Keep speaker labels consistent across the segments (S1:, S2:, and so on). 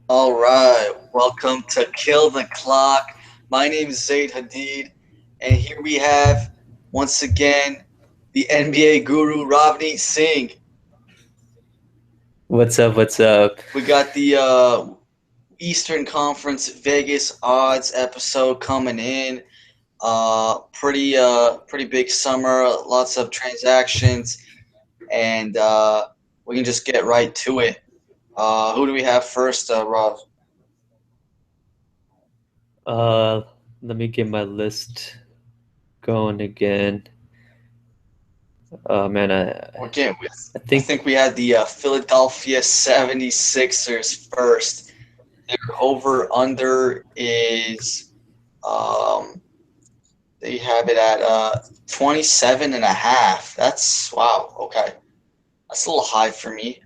S1: All right, welcome to Kill the Clock. My name is Zaid Hadid, and here we have once again the NBA guru Ravneet Singh.
S2: What's up? What's up?
S1: We got the Eastern Conference Vegas odds episode coming in. Pretty big summer, lots of transactions, and we can just get right to it. Who do we have first, Rav?
S2: Uh, Let me get my list going again. Oh man,
S1: Again,
S2: I
S1: I
S2: think
S1: think we had the Philadelphia 76ers first. Their over under is um, they have it at 27 and a half. That's wow. Okay, that's a little high for me.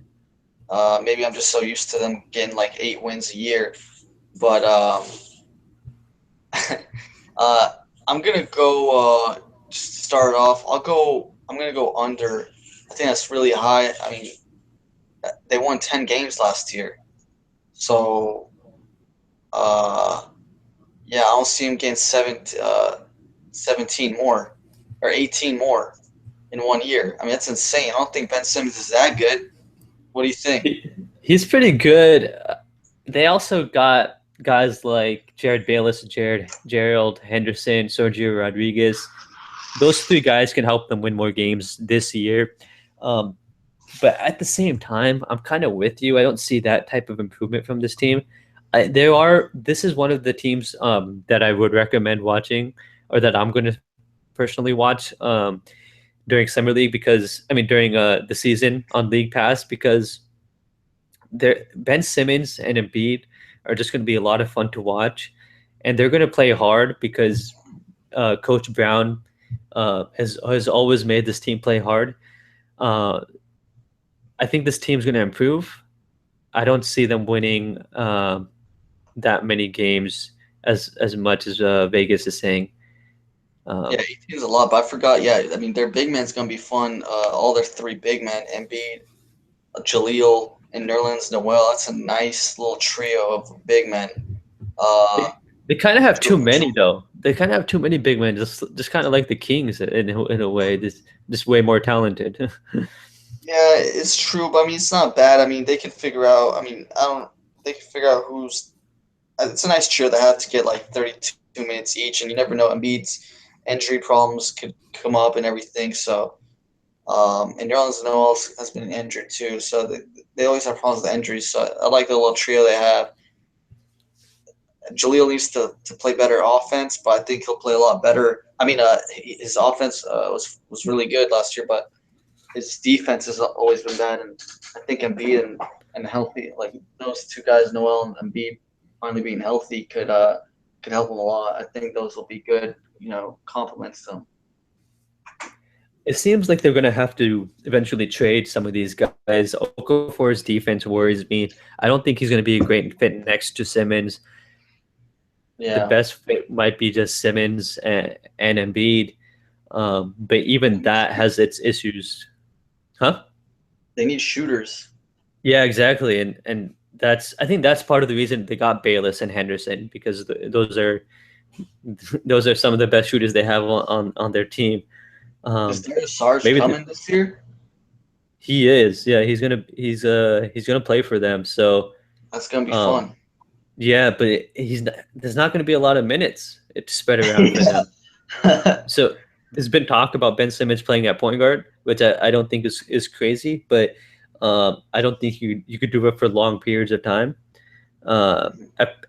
S1: Maybe I'm just so used to them getting like 8 wins a year. But uh, I'm gonna go just to start off. I'm gonna go under. I think that's really high. I mean, they won 10 games last year. So, uh, yeah, I don't see him getting 17 more or 18 more in 1 year. I mean, that's insane. I don't think Ben Simmons is that good. What do you think?
S2: he's pretty good. They also got guys like Jared Bayless, Gerald Henderson, Sergio Rodriguez. Those three guys can help them win more games this year. Um, but at the same time, I'm kind of with you. I don't see that type of improvement from this team. There are. This is one of the teams that I would recommend watching, or that I'm going to personally watch during summer league because I mean during the season on League Pass because Ben Simmons and Embiid are just going to be a lot of fun to watch, and they're going to play hard because Coach Brown has always made this team play hard. Uh, I think this team's going to improve. I don't see them winning that many games as much as Vegas is saying.
S1: Yeah,
S2: Um,
S1: 18 is a lot, but I forgot. Yeah, I mean, their big man's gonna be fun. All their three big men, Embiid, Jaleel, and Nerlens Noel. That's a nice little trio of big men. Uh,
S2: they they kind of have too many though. They kind of have too many big men, just kind of like the Kings in a way. Just way more talented.
S1: Yeah, it's true, but I mean, it's not bad. I mean, they can figure out. I mean, I don't. They can figure out who's. It's a nice trio that have to get like 32 minutes each, and you never know. Embiid's injury problems could come up and everything. So, and Nerlens Noel has been injured too, so they always have problems with injuries. So I like the little trio they have. Jaleel needs to play better offense, but I think he'll play a lot better. I mean, his offense was really good last year, but his defense has always been bad, and I think Embiid and healthy, like those two guys, Noel and Embiid, finally being healthy could help him a lot. I think those will be good, compliments to him.
S2: It seems like they're going to have to eventually trade some of these guys. Okafor's defense worries me. I don't think he's going to be a great fit next to Simmons. The
S1: Yeah,
S2: best fit might be just Simmons and Embiid. But
S1: they
S2: even
S1: need
S2: that has
S1: shooters.
S2: its issues. Huh?
S1: They need shooters.
S2: Yeah, exactly. And that's I think that's part of the reason they got Bayless and Henderson because those are some of the best shooters they have on their team.
S1: Is
S2: Um,
S1: Darius Sarge
S2: maybe
S1: coming this year?
S2: he is. Yeah, he's gonna play for them. So
S1: That's gonna be
S2: um,
S1: fun.
S2: yeah, but there's not going to be a lot of minutes to spread around for
S1: Yeah.
S2: them. So there's been talk about Ben Simmons playing at point guard, which I don't think is crazy, but I don't think you could do it for long periods of time.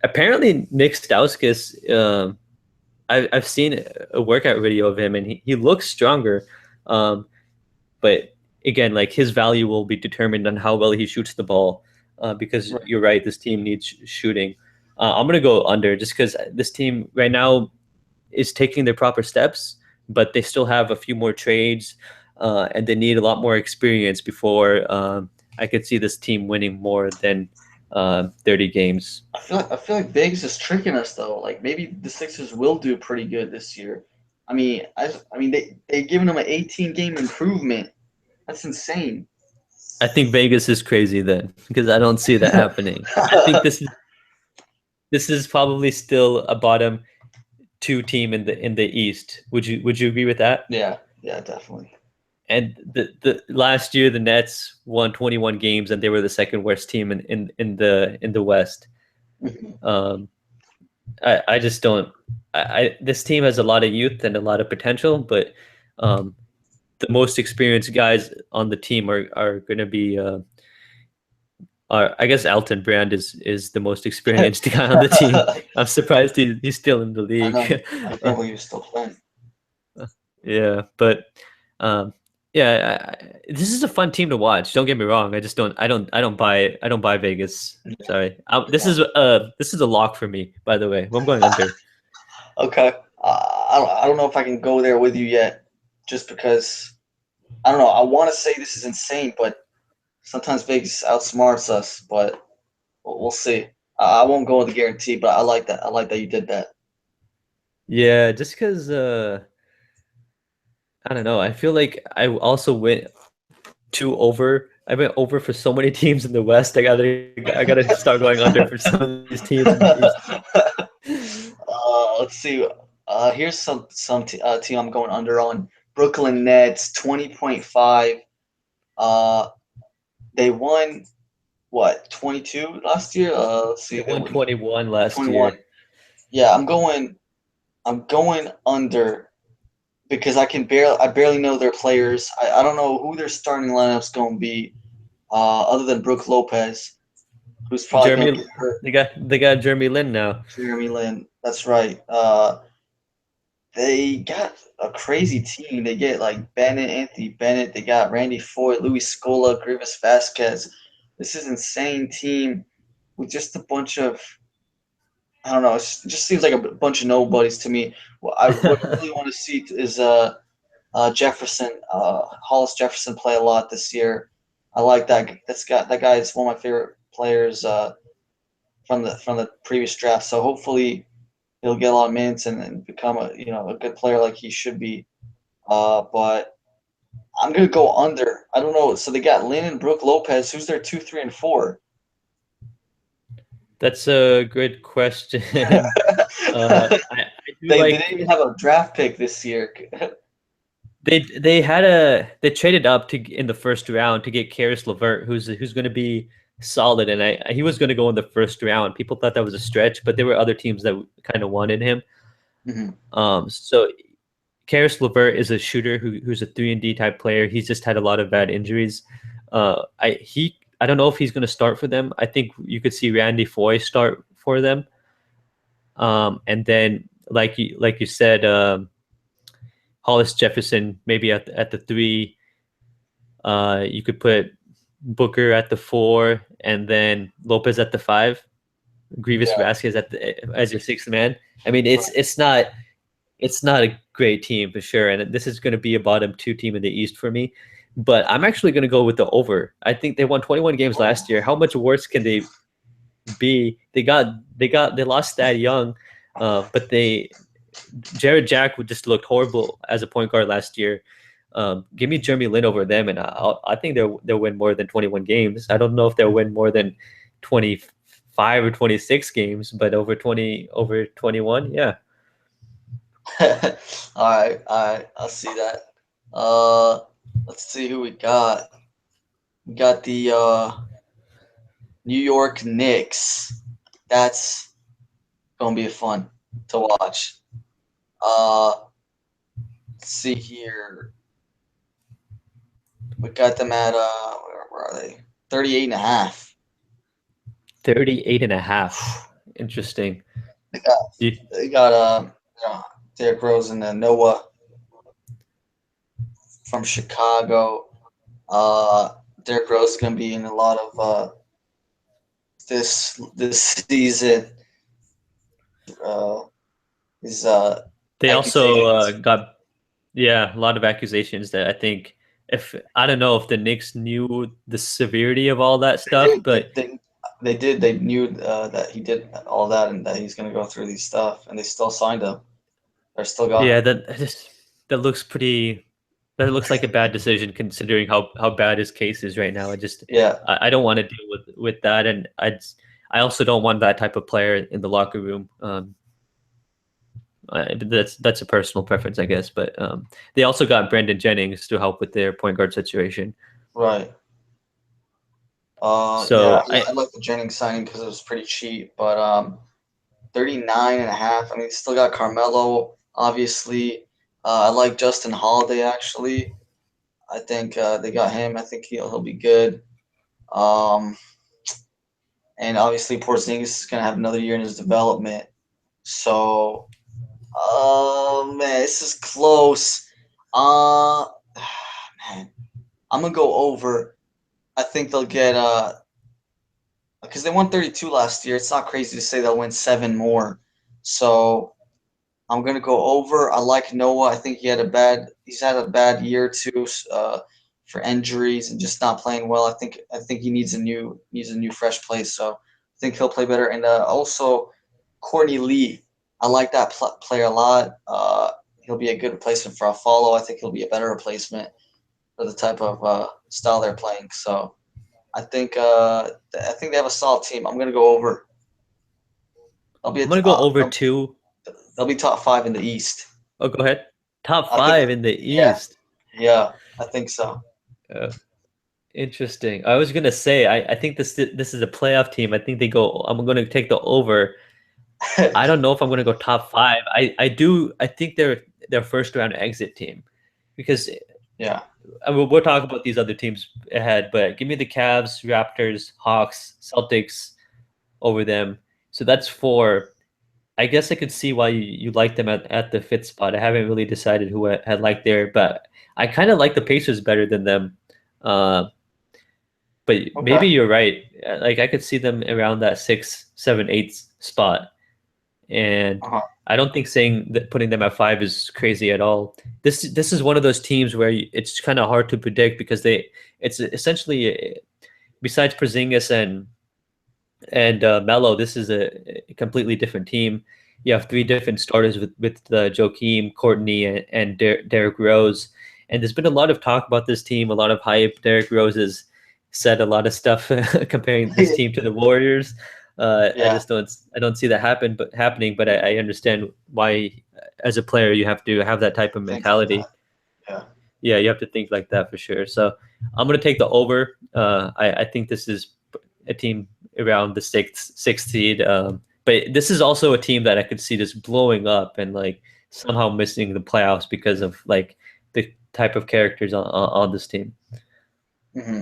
S2: Apparently, Nick Stauskas, I've seen a workout video of him, and he looks stronger. Um, but again, like his value will be determined on how well he shoots the ball. Because
S1: Right.
S2: you're right, this team needs shooting. I'm gonna go under just because this team right now is taking their proper steps, but they still have a few more trades, and they need a lot more experience before I could see this team winning more than 30 games.
S1: I feel like Vegas is tricking us though. Like maybe the Sixers will do pretty good this year. I mean they given them an 18 game improvement. That's insane.
S2: I think Vegas is crazy then because I don't see that happening. I think this is. this is probably still a bottom two team in the East. Would you agree with that?
S1: Yeah, yeah, definitely.
S2: And the last year the Nets won 21 games and they were the second worst team in the West.
S1: Mhm.
S2: Um, I just don't. This team has a lot of youth and a lot of potential, but um, the most experienced guys on the team are going to be. I guess Elton Brand is the most experienced guy on the team. I'm surprised he's still in the
S1: I know.
S2: league.
S1: I can't believe you're still playing.
S2: Yeah, but um, yeah, this is a fun team to watch. Don't get me wrong. I just don't. I don't buy Vegas.
S1: Yeah,
S2: Sorry.
S1: yeah.
S2: This is a lock for me. By the way, I'm going under.
S1: Okay. I don't know if I can go there with you yet, just because I don't know. I want to say this is insane, but sometimes Vegas outsmarts us. But we'll see. I won't go with the guarantee, but I like that. I like that you did that.
S2: Yeah, just because I don't know. I feel like I also went too over. I went over for so many teams in the West. I gotta start going under for some of these teams in the East.
S1: Let's see. Here's team I'm going under on. Brooklyn Nets 20.5. Uh, they won what 22 last year. Let's see.
S2: They
S1: They
S2: won
S1: won
S2: 21 last
S1: 21.
S2: year.
S1: Yeah, I'm going under because I barely know their players. I don't know who their starting lineup's going to be. Other than Brooke Lopez, who's probably going to
S2: Jeremy,
S1: get hurt.
S2: they got Jeremy Lin now.
S1: Jeremy Lin. That's right. They got a crazy team. They get like Bennett, Anthony Bennett. They got Randy Foy, Luis Scola, Grievous Vasquez. This is insane team with just a bunch of I don't know. It just seems like a bunch of nobodies to me. What I really want to see is Jefferson, Hollis Jefferson play a lot this year. I like that. That guy is one of my favorite players from the previous draft. So hopefully he'll get a lot of minutes and become a good player like he should be. But I'm gonna go under. I don't know. So they got Lynn and Brooke Lopez. Who's their 2, 3, and 4?
S2: That's a good question. I do
S1: They
S2: like
S1: didn't even have a draft pick this year.
S2: they traded up to in the first round to get Karis LeVert, who's going to be solid, and he was going to go in the first round. People thought that was a stretch, but there were other teams that kind of wanted him.
S1: Mhm.
S2: So Karis LeVert is a shooter who's a 3-and-D type player. He's just had a lot of bad injuries. I don't know if he's going to start for them. I think you could see Randy Foy start for them. And then like you said, Hollis Jefferson maybe at the 3. You could put Booker at the 4, and then Lopez at the 5. Grievous
S1: Yeah.
S2: Vasquez as your 6th man. I mean, it's not a great team for sure, and this is going to be a bottom 2 team in the East for me. But I'm actually going to go with the over. I think they won 21 games last year. How much worse can they be? They lost Thad Young, but Jared Jack just looked horrible as a point guard last year. Give me Jeremy Lin over them, and I think they'll win more than 21 games. I don't know if they'll win more than 25 or 26 games, but over 21, yeah.
S1: All right, I'll see that. Uh, let's see who we got. We got the New York Knicks. That's gonna be fun to watch. Uh, let's see here. We got them at where are they? 38.5.
S2: 38.5. Interesting.
S1: They got
S2: You,
S1: they got Derrick Rose and Noah from Chicago. Derrick Rose is gonna be in a lot of this season. His
S2: they also
S1: accusations.
S2: got a lot of accusations that I think if I don't know if the Knicks knew the severity of all that
S1: They
S2: stuff,
S1: did.
S2: but
S1: They did. They knew that he did all that and that he's going to go through these stuff, and they still signed him. They're still got
S2: yeah,
S1: him.
S2: that looks pretty. That looks like a bad decision considering how bad his case is right now.
S1: Yeah.
S2: I don't want to deal with that, and I also don't want that type of player in the locker room. That's a personal preference, I guess. But they also got Brandon Jennings to help with their point guard situation.
S1: Right. Yeah,
S2: So
S1: I like the Jennings signing because it was pretty cheap, but 39 and a half. I mean, still got Carmelo, obviously. I like Justin Holiday, actually. I think they got him. I think he'll be good. Um, and obviously, Porzingis is going to have another year in his development. So, man, this is close. Uh, man, I'm going to go over. I think they'll get because they won 32 last year. It's not crazy to say they'll win 7 more. So I'm gonna go over. I like Noah. I think he's had a bad year too for injuries and just not playing well. I think he needs a new fresh place. So I think he'll play better. And also Courtney Lee. I like that player a lot. He'll be a good replacement for Follow. I think he'll be a better replacement for the type of style they're playing. So I think they have a solid team. I'm gonna go over. They'll be
S2: I'm gonna go over
S1: they'll,
S2: two.
S1: they'll be top 5 in the East.
S2: Oh, go ahead. Top
S1: I think
S2: five in the
S1: yeah,
S2: East.
S1: yeah, I think so.
S2: Uh, Interesting. I was gonna say I think this is a playoff team. I think they go. I'm gonna take the over. I don't know if I'm gonna go top five. I think they're first round exit team because
S1: Yeah.
S2: we'll talk about these other teams ahead. But give me the Cavs, Raptors, Hawks, Celtics over them. So that's four. I guess I could see why you like them at the fifth spot. I haven't really decided who I had liked there, but I kind of like the Pacers better than them. Uh, but
S1: Okay.
S2: maybe you're right. Like I could see them around that 6, 7, 8 spot, and
S1: Uh-huh.
S2: I don't think saying that putting them at five is crazy at all. This is one of those teams where it's kind of hard to predict because it's essentially besides Porzingis and Melo, this is a completely different team. You have three different starters with Joakim, Courtney, and Derrick Rose. And there's been a lot of talk about this team, a lot of hype. Derrick Rose has said a lot of stuff comparing this team to the Warriors.
S1: Yeah.
S2: I don't see that happening, but I understand why, as a player, you have to have that type of
S1: Think like
S2: mentality.
S1: that. Yeah.
S2: Yeah, you have to think like that for sure. So I'm gonna take the over. I think this is a team around the sixth seed. But this is also a team that I could see just blowing up and like somehow missing the playoffs because of like the type of characters on this team.
S1: hmm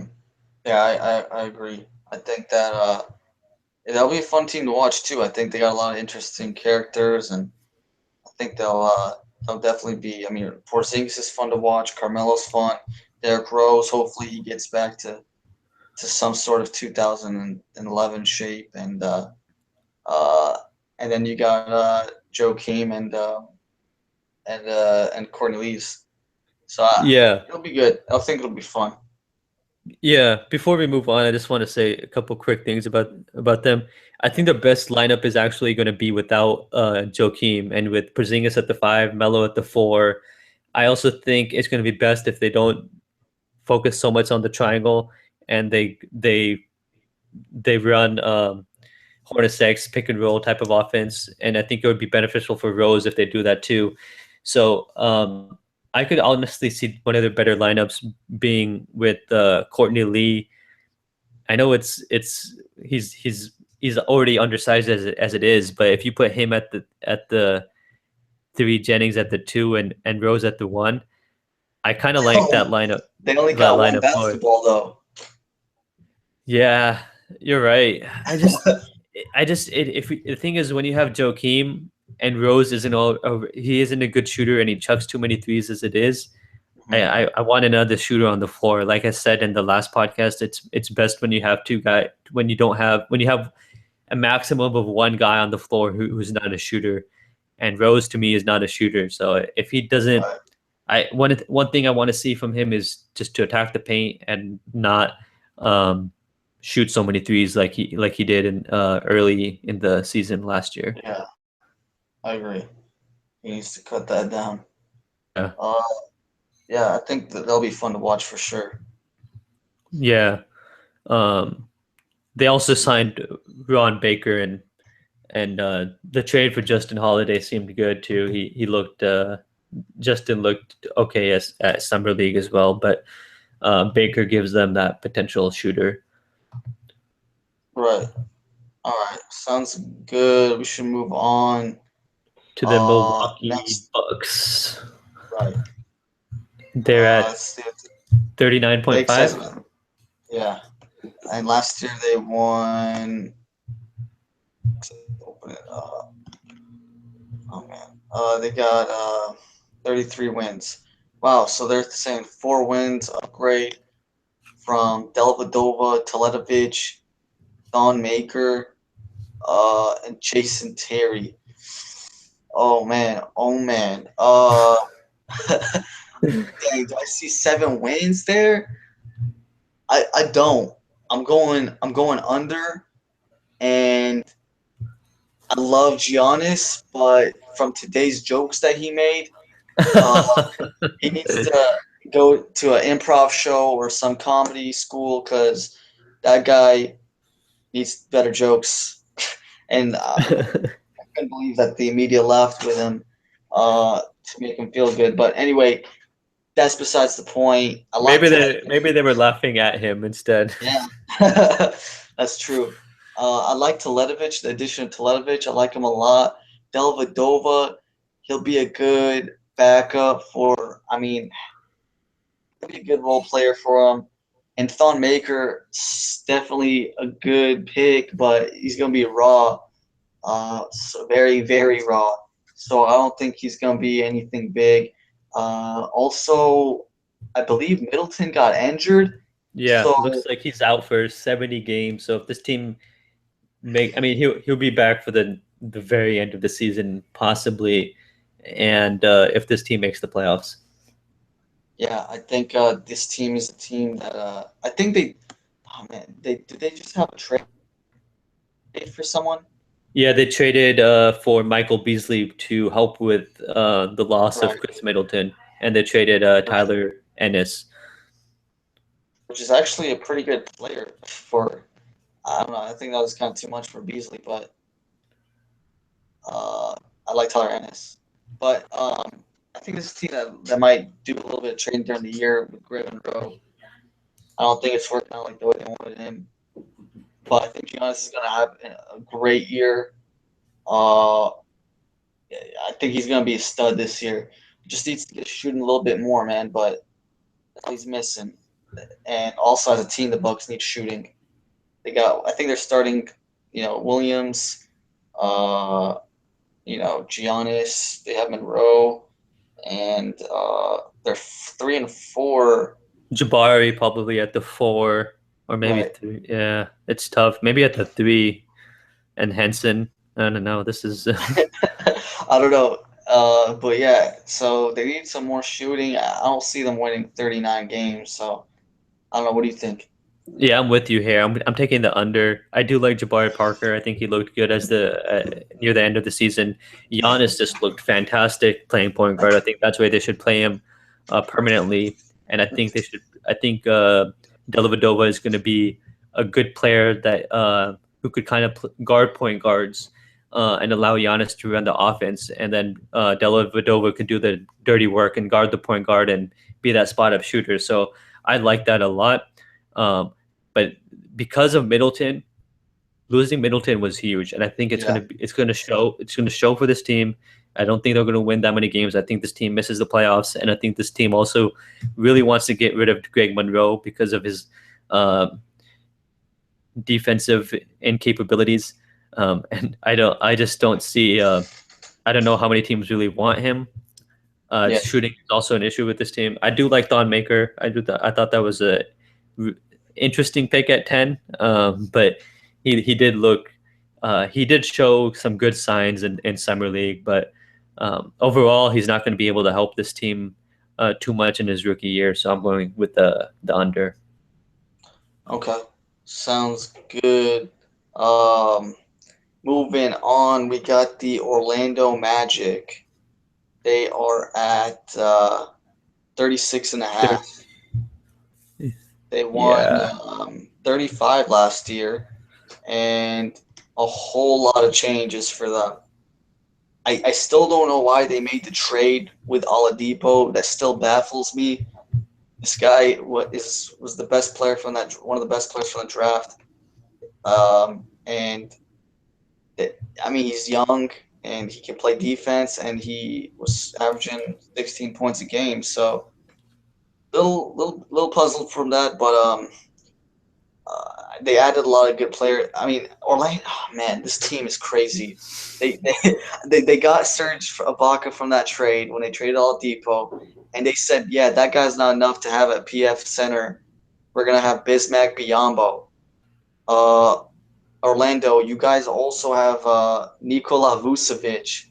S1: Yeah, I agree. I think that that'll be a fun team to watch too. I think they got a lot of interesting characters, and I think they'll definitely be. I mean, Porzingis is fun to watch. Carmelo's fun. Derrick Rose. Hopefully, he gets back to some sort of 2011 shape, uh, and then you got Joakim and Courtney Lees. So
S2: Yeah,
S1: it'll be good. I think it'll be fun.
S2: yeah. Before we move on, I just want to say a couple quick things about them. I think the best lineup is actually going to be without Joakim and with Porzingis at the five, Melo at the four. I also think it's going to be best if they don't focus so much on the triangle and they run Hornacek's pick and roll type of offense, and I think it would be beneficial for Rose if they do that too. So I could honestly see one of their better lineups being with Courtney Lee. I know he's already undersized as it is, but if you put him at the three, Jennings at the two, and Rose at the one, I kind of like that lineup.
S1: They only
S2: That
S1: got one
S2: lineup more.
S1: basketball though.
S2: Yeah, you're right. The thing is when you have Joakim and Rose he isn't a good shooter and he chucks too many threes as it is.
S1: Mhm.
S2: I want another shooter on the floor. Like I said in the last podcast, it's best when you have two guys when you have a maximum of one guy on the floor who's not a shooter. And Rose to me is not a shooter. So if he doesn't,
S1: Right.
S2: one thing I want to see from him is just to attack the paint and not um, shoot so many threes like he did in early in the season last year.
S1: Yeah, I agree. He needs to cut that down.
S2: Yeah.
S1: Uh, yeah, I think that they'll be fun to watch for sure.
S2: Yeah. Um, They also signed Ron Baker, and the trade for Justin Holiday seemed good too. He looked Justin looked okay at summer league as well, but Baker gives them that potential shooter.
S1: Right. All right. Sounds good. We should move on.
S2: To the Milwaukee
S1: Next,
S2: Bucks.
S1: right.
S2: They're at
S1: Let's see. They
S2: 39.5.
S1: excited. Yeah. And last year they won. Let's open it up. Oh man. They got 33 wins. Wow. So they're saying 4 wins, upgrade from Dellavedova, Teletovic, Don Maker, and Jason Terry. Oh man. Oh man. Dang, do I see 7 wins there? I don't. I'm going under, and I love Giannis, but from today's jokes that he made, uh, he needs to go to an improv show or some comedy school because that guy needs better jokes. And I couldn't believe that the media laughed with him to make him feel good. But anyway, that's besides the point. I like
S2: Maybe they were laughing at him instead.
S1: Yeah, that's true. I like Teletovic, the addition of Teletovic. I like him a lot. Dellavedova, he'll be a good backup for, I mean, he'll be a good role player for him. And Thon Maker, definitely a good pick, but he's going to be raw. So very, very raw. So I don't think he's going to be anything big. Also, I believe Middleton got injured.
S2: Yeah, looks
S1: So
S2: like he's out for 70 games. So if this team I mean, he'll be back for the very end of the season, possibly, and if this team makes the playoffs.
S1: yeah, I think this team is a team that I think they. Oh man, did they just have a trade for someone?
S2: Yeah, they traded for Michael Beasley to help with the loss of
S1: Right,
S2: Chris Middleton, and they traded
S1: right.
S2: Tyler Ennis.
S1: Which is actually a pretty good player for. I don't know. I think that was kind of too much for Beasley, but I like Tyler Ennis. But I think this is a team that might do a little bit of trading during the year with Greg Monroe. I don't think it's working out like the way they wanted him, but I think Giannis is going to have a great year. Uh, I think he's going to be a stud this year. Just needs to get shooting a little bit more, man. But he's missing. And also, as a team, the Bucks need shooting. They got. I think they're starting. Williams. Uh, Giannis. They have Monroe, and they're 3 and 4.
S2: Jabari probably at the 4, or maybe
S1: Right.
S2: 3. Yeah, it's tough. Maybe at the 3, and Henson. I don't know. This is
S1: I don't know. But yeah, so they need some more shooting. I don't see them winning 39 games. So I don't know. What do you think?
S2: Yeah, I'm with you here. I'm taking the under. I do like Jabari Parker. I think he looked good as the near the end of the season. Giannis just looked fantastic playing point guard. I think that's where they should play him permanently. And I think they should. I think Dellavedova is going to be a good player that who could kind of guard point guards and allow Giannis to run the offense, and then Dellavedova could do the dirty work and guard the point guard and be that spot up shooter. So I like that a lot. But because of Middleton, losing Middleton was huge, and I think
S1: Yeah.
S2: it's gonna show. It's gonna show for this team. I don't think they're gonna win that many games. I think this team misses the playoffs, and I think this team also really wants to get rid of Greg Monroe because of his uh, defensive incapabilities. And I just don't see. I don't know how many teams really want him.
S1: Yeah.
S2: Shooting is also an issue with this team. I do like Thon Maker. I thought that was a interesting pick at 10, but he did look he did show some good signs in summer league, but overall he's not going to be able to help this team too much in his rookie year. So I'm going with the under.
S1: Okay. Sounds good. Um, Moving on, we got the Orlando Magic. They are at 36 and a
S2: They're-
S1: half. They won
S2: yeah,
S1: 35 last year. and a whole lot of changes for them. I still don't know why they made the trade with Oladipo. That still baffles me. This guy was the best player from that one of the best players from the draft. And I mean he's young and he can play defense and he was averaging 16 points a game. So little puzzled from that, but they added a lot of good players. I mean, Orlando. Oh man, this team is crazy. They got Serge Ibaka from that trade when they traded Oladipo, and they said, yeah, that guy's not enough to have at PF center. We're gonna have Bismack Biyombo. Uh, Orlando, you guys also have Nikola Vucevic.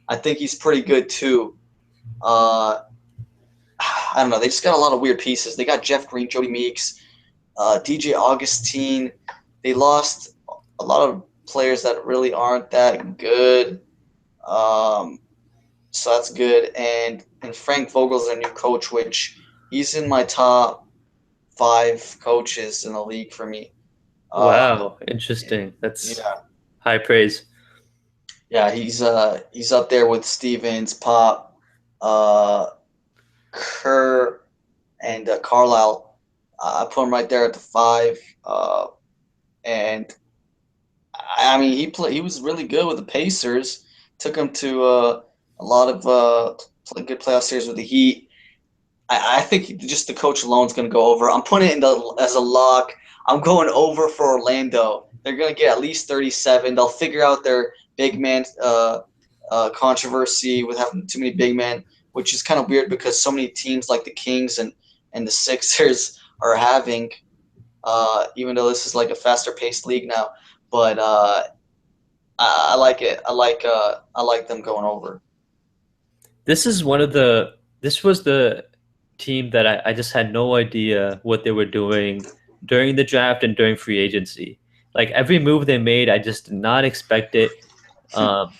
S1: I think he's pretty good too. Uh, I don't know. They just got a lot of weird pieces. They got Jeff Green, Jody Meeks, DJ Augustine. They lost a lot of players that really aren't that good. Um, so that's good. And Frank Vogel's their new coach, which he's in my top 5 coaches in the league for me. Um,
S2: Wow, interesting. That's
S1: yeah,
S2: high praise.
S1: yeah, he's up there with Stevens, Pop, uh, Kerr, and Carlisle. I put him right there at the 5. And I mean, he was really good with the Pacers. Took him to a lot of good playoff series with the Heat. I think just the coach alone is going to go over. I'm putting it as a lock. I'm going over for Orlando. They're going to get at least 37. They'll figure out their big man controversy with having too many big men, which is kind of weird because so many teams like the Kings and the Sixers are having, even though this is like a faster paced league now. But I like it. I like them going over.
S2: This is this was the team that I just had no idea what they were doing during the draft and during free agency. Like every move they made, I just did not expect it.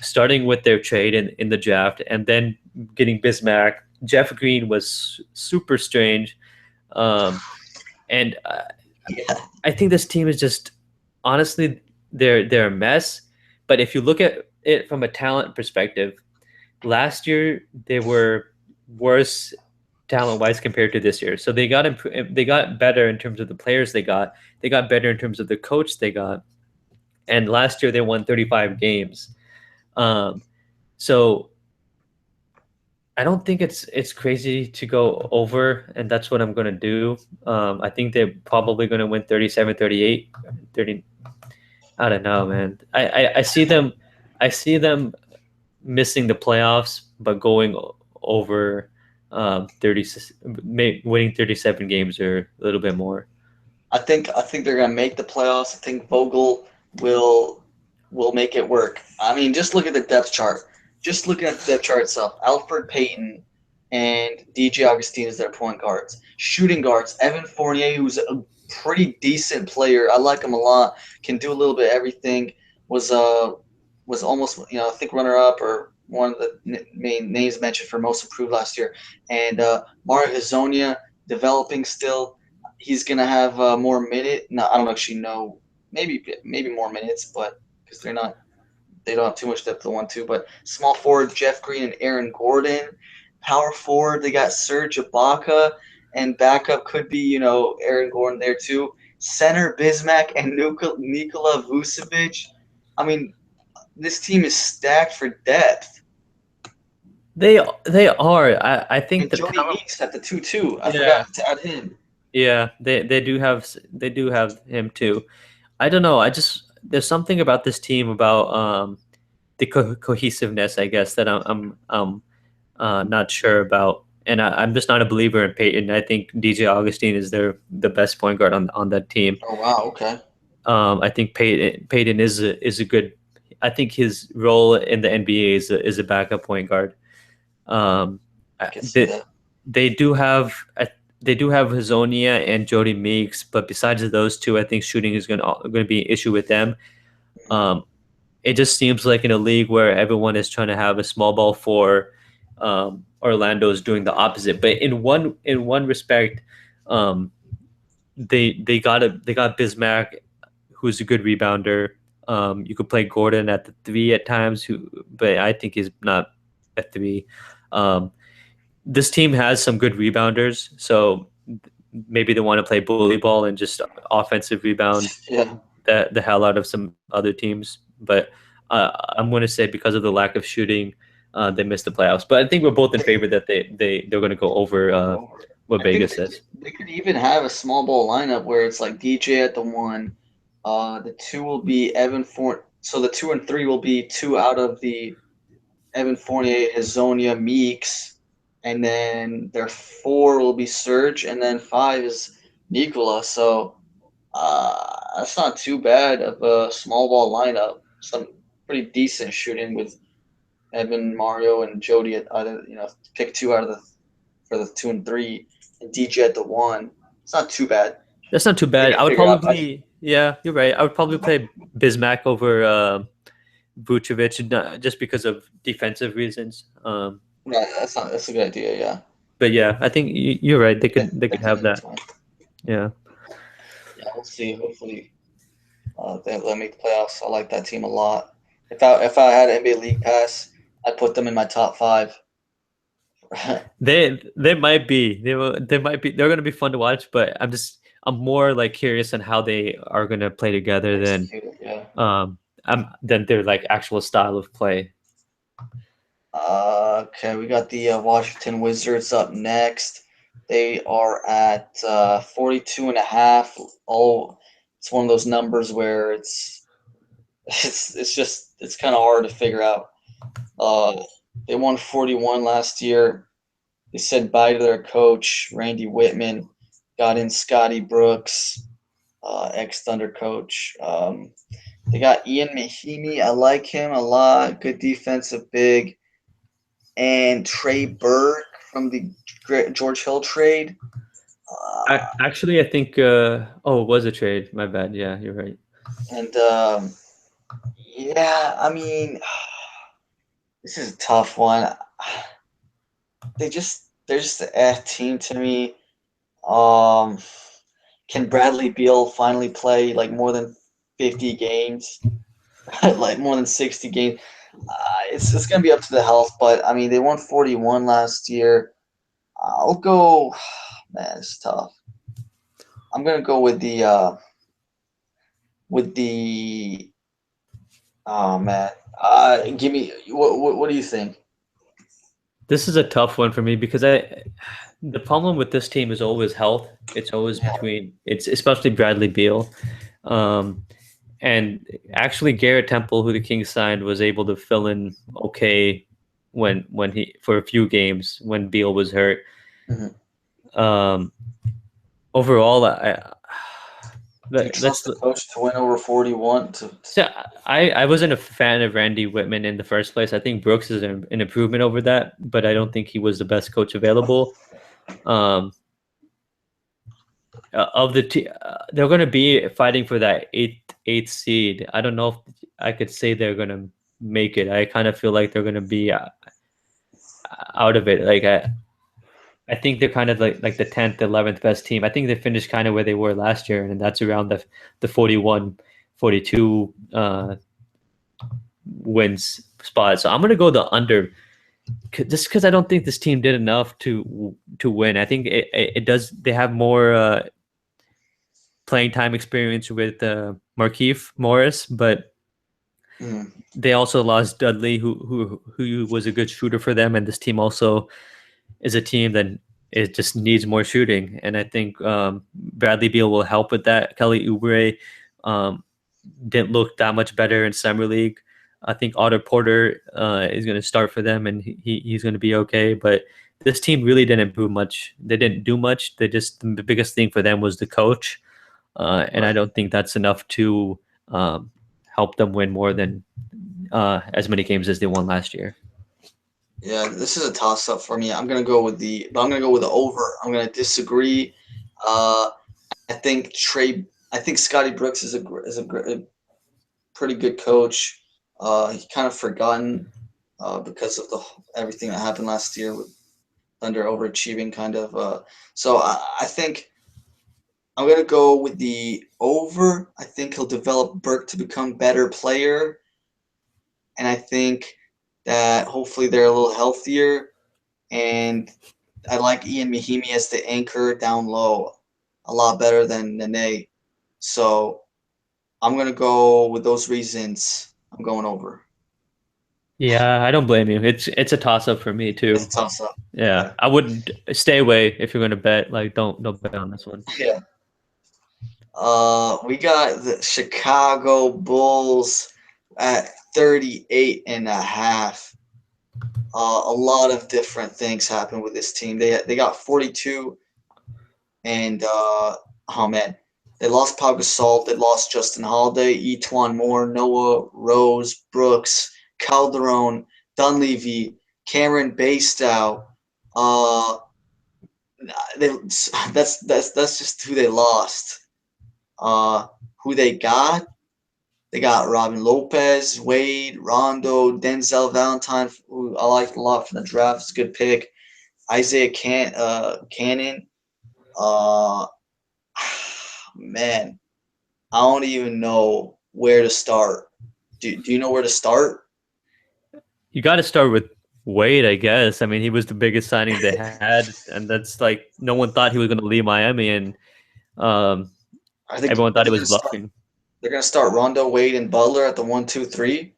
S2: Starting with their trade in the draft and then getting Bismack. Jeff Green was super strange. And
S1: Yeah.
S2: I think this team is just honestly they're a mess. But if you look at it from a talent perspective, last year they were worse talent wise compared to this year. So they got better in terms of the players they got. They got better in terms of the coach they got. And last year they won 35 games. Um, so I don't think it's crazy to go over, and that's what I'm going to do. I think they're probably going to win 37, 38, 30. I don't know, man. I see them missing the playoffs, but going over 30, winning 37 games or a little bit more.
S1: I think they're gonna make the playoffs. I think Vogel will will make it work. I mean, just look at the depth chart. Just looking at the depth chart itself, Alfred Payton and DJ Augustine is their point guards. Shooting guards, Evan Fournier, who's a pretty decent player. I like him a lot. Can do a little bit of everything. Was was almost I think runner up or one of the main names mentioned for most improved last year. And Mario Hazonia developing still. He's gonna have more minute. No, I don't actually know. Maybe more minutes, but because they don't have too much depth to 1-2. But small forward Jeff Green and Aaron Gordon. Power forward they got Serge Ibaka, and backup could be Aaron Gordon there too. Center Bismack and Nikola Vucevic. I mean, this team is stacked for depth.
S2: They are. I think
S1: And
S2: the
S1: Jody
S2: talent.
S1: Meeks at the 2-2. I
S2: Yeah,
S1: forgot to add him.
S2: yeah. They do have him too. I don't know. I just there's something about this team about the cohesiveness, I guess, that I'm not sure about, and I'm just not a believer in Peyton. I think DJ Augustine is the best point guard on that team.
S1: Oh wow, okay.
S2: I think Peyton is a good. I think his role in the NBA is a backup point guard. Um,
S1: I can see
S2: they,
S1: that.
S2: they do have they do have Hazonia and Jody Meeks, but besides those two, I think shooting is going to be an issue with them. Um, it just seems like in a league where everyone is trying to have a small ball four, Orlando is doing the opposite. But in one respect, um, they got Bismack, who's a good rebounder. You could play Gordon at the three at times, but I think he's not a three. Um, this team has some good rebounders, so maybe they want to play bully ball and just offensive rebound
S1: Yeah.
S2: the hell out of some other teams. But I'm going to say because of the lack of shooting, they missed the playoffs. But I think we're both in favor that they're going to go over what
S1: I think
S2: Vegas says.
S1: they could even have a small ball lineup where it's like DJ at the one. The two will be Evan Fournier. So the 2 and 3 will be two out of the Evan Fournier, Hazonia, Meeks, and then their four will be Serge, and then five is Nikola. So that's not too bad of a small ball lineup. Some pretty decent shooting with Evan, Mario, and Jody at either, pick two out of the for the 2 and 3, and DJ at the one. It's not too bad.
S2: That's not too
S1: They
S2: bad.
S1: can
S2: I would
S1: figure out.
S2: probably, yeah, you're right. I would probably play Bismack over Vucevic just because of defensive reasons.
S1: No, that's a good idea. Yeah.
S2: But yeah, I think you're right. They
S1: I
S2: could
S1: think
S2: have
S1: that's
S2: that.
S1: fine.
S2: Yeah.
S1: Yeah, we'll see. Hopefully, they let me playoffs. I like that team a lot. If I had NBA League Pass, I'd put them in my top five.
S2: They might be they might be they're gonna be fun to watch, but I'm more like curious on how they are gonna play together
S1: Executed, yeah.
S2: than their like actual style of play.
S1: Okay, we got the Washington Wizards up next. They are at 42 and a half. Oh, it's one of those numbers where it's kind of hard to figure out. Uh, they won 41 last year. They said bye to their coach, Randy Whitman, got in Scotty Brooks, ex Thunder coach. They got Ian Mahimi. I like him a lot. Good defensive big. And Trey Burke from the George Hill trade.
S2: Actually, I think it was a trade. My bad. Yeah, you're right.
S1: And yeah, I mean, this is a tough one. They're just an F team to me. Um, can Bradley Beal finally play like more than 50 games, like more than 60 games? It's gonna be up to the health, but I mean they won 41 last year. I'll go. Man, it's tough. I'm gonna go with the. Oh man, give me what do you think?
S2: This is a tough one for me because the problem with this team is always health. It's always it's especially Bradley Beal. Um, and actually Garrett Temple, who the Kings signed, was able to fill in okay when he for a few games when Beal was hurt.
S1: Mm-hmm.
S2: Overall,
S1: Do you trust the coach to win over 41?
S2: So I wasn't a fan of Randy Whitman in the first place. I think Brooks is an improvement over that, but I don't think he was the best coach available. Of the they're going to be fighting for that eighth seed. I don't know if I could say they're going to make it. I kind of feel like they're going to be out of it. Like I think they're kind of like the 10th, 11th best team. I think they finished kind of where they were last year, and that's around the 41, 42 wins spot. So I'm going to go the under, just because I don't think this team did enough to win. I think it does. They have more playing time experience with Markieff Morris, but they also lost Dudley, who was a good shooter for them, and this team also is a team that it just needs more shooting. And I think Bradley Beal will help with that. Kelly Oubre didn't look that much better in Summer League. I think Otto Porter is going to start for them, and he's going to be okay. But this team really didn't improve much. They didn't do much. The biggest thing for them was the coach. And I don't think that's enough to help them win more than as many games as they won last year.
S1: Yeah, this is a toss-up for me. I'm gonna go with the over. I'm gonna disagree. I think Scotty Brooks is a pretty good coach. He kind of forgotten because of everything that happened last year with Thunder overachieving, kind of. So I think I'm gonna go with the over. I think he'll develop Burke to become a better player, and I think that hopefully they're a little healthier. And I like Ian Mahimi as the anchor down low, a lot better than Nene. So I'm gonna go with those reasons. I'm going over.
S2: Yeah, I don't blame you. It's a toss up for me
S1: It's
S2: too.
S1: a toss up.
S2: Yeah,
S1: Yeah.
S2: I wouldn't stay away if you're gonna bet. Like, don't bet on this one.
S1: Yeah. We got the Chicago Bulls at 38 and a half. A lot of different things happened with this team. They got 42, and oh man, they lost Pau Gasol, they lost Justin Holiday, Etwan Moore, Noah Rose, Brooks, Calderon, Dunleavy, Cameron Bastow. Uh, they, that's just who they lost. Who they got? They got Robin Lopez, Wade, Rondo, Denzel Valentine, who I liked a lot from the draft. It's a good pick. Isaiah Cannon. Uh, man, I don't even know where to start. Do you know where to start?
S2: You got to start with Wade, I guess. I mean, he was the biggest signing they had, and that's like no one thought he was gonna leave Miami, and um,
S1: I think
S2: everyone
S1: are
S2: thought he
S1: they
S2: was bluffing.
S1: they're gonna start Rondo, Wade, and Butler at the 1, 2, 3.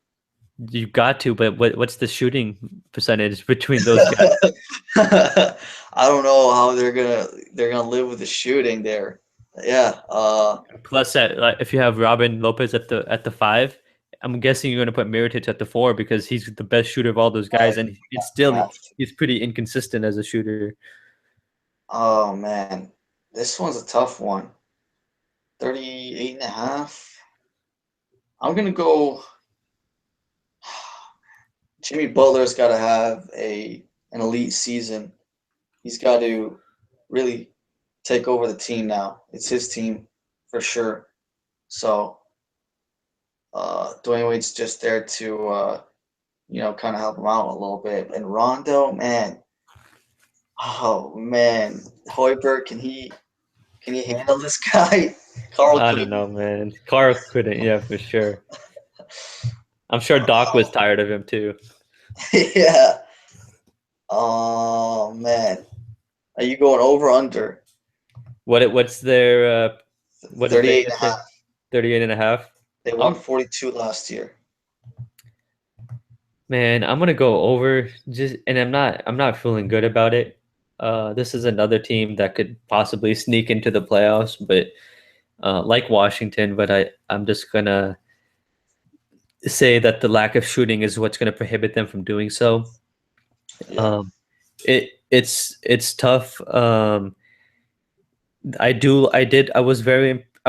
S2: You got to, but what's the shooting percentage between those guys?
S1: I don't know how they're gonna live with the shooting there. Yeah.
S2: Plus, that like, if you have Robin Lopez at the five, I'm guessing you're going to put Mirotic at the four because he's the best shooter of all those
S1: I
S2: guys, and it's still
S1: have to.
S2: he's pretty inconsistent as a shooter.
S1: Oh man, this one's a tough one. 38 and a half. I'm gonna go. Jimmy Butler's got to have an elite season. He's got to really take over the team now. It's his team for sure. So Dwayne Wade's just there to kind of help him out a little bit. And Rondo, man, oh man, Hoiberg, can he handle this guy? Carl
S2: I don't
S1: Queen.
S2: know, man. Carl couldn't, yeah, for sure. I'm sure Doc was tired of him too.
S1: Yeah. Oh man, are you going over under
S2: What's their what did
S1: 38 and
S2: Vegas
S1: a
S2: say?
S1: half?
S2: 38 and a half.
S1: They won 42 last year.
S2: Man, I'm gonna go over just and I'm not feeling good about it. This is another team that could possibly sneak into the playoffs, but like Washington, but I'm just gonna say that the lack of shooting is what's gonna prohibit them from doing so.
S1: Yeah.
S2: Um, it's tough. I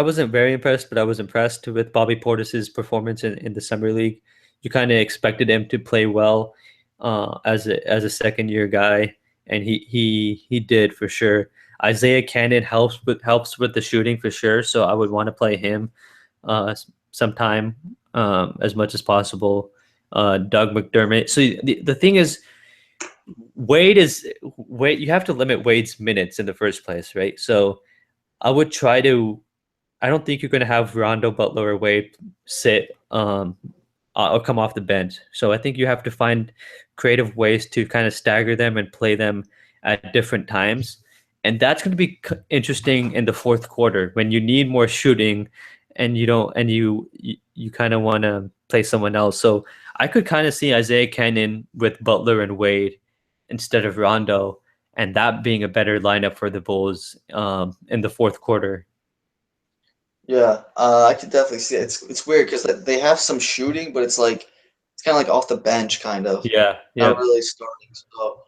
S2: wasn't very impressed, but I was impressed with Bobby Portis's performance in the summer league. You kind of expected him to play well as a second year guy, and he did for sure. Isaiah Cannon helps with the shooting for sure, so I would want to play him sometime as much as possible. Doug McDermott. So the thing is, Wade. You have to limit Wade's minutes in the first place, right? So I would try to. I don't think you're going to have Rondo, Butler, or Wade sit or come off the bench. So I think you have to find creative ways to kind of stagger them and play them at different times. And that's going to be interesting in the fourth quarter when you need more shooting, and you don't, and you kind of want to play someone else. So I could kind of see Isaiah Cannon with Butler and Wade instead of Rondo, and that being a better lineup for the Bulls in the fourth quarter.
S1: Yeah, I could definitely see it. It's weird because they have some shooting, but it's kind of like off the bench, kind of
S2: Yeah,
S1: not
S2: yeah.
S1: really starting. So,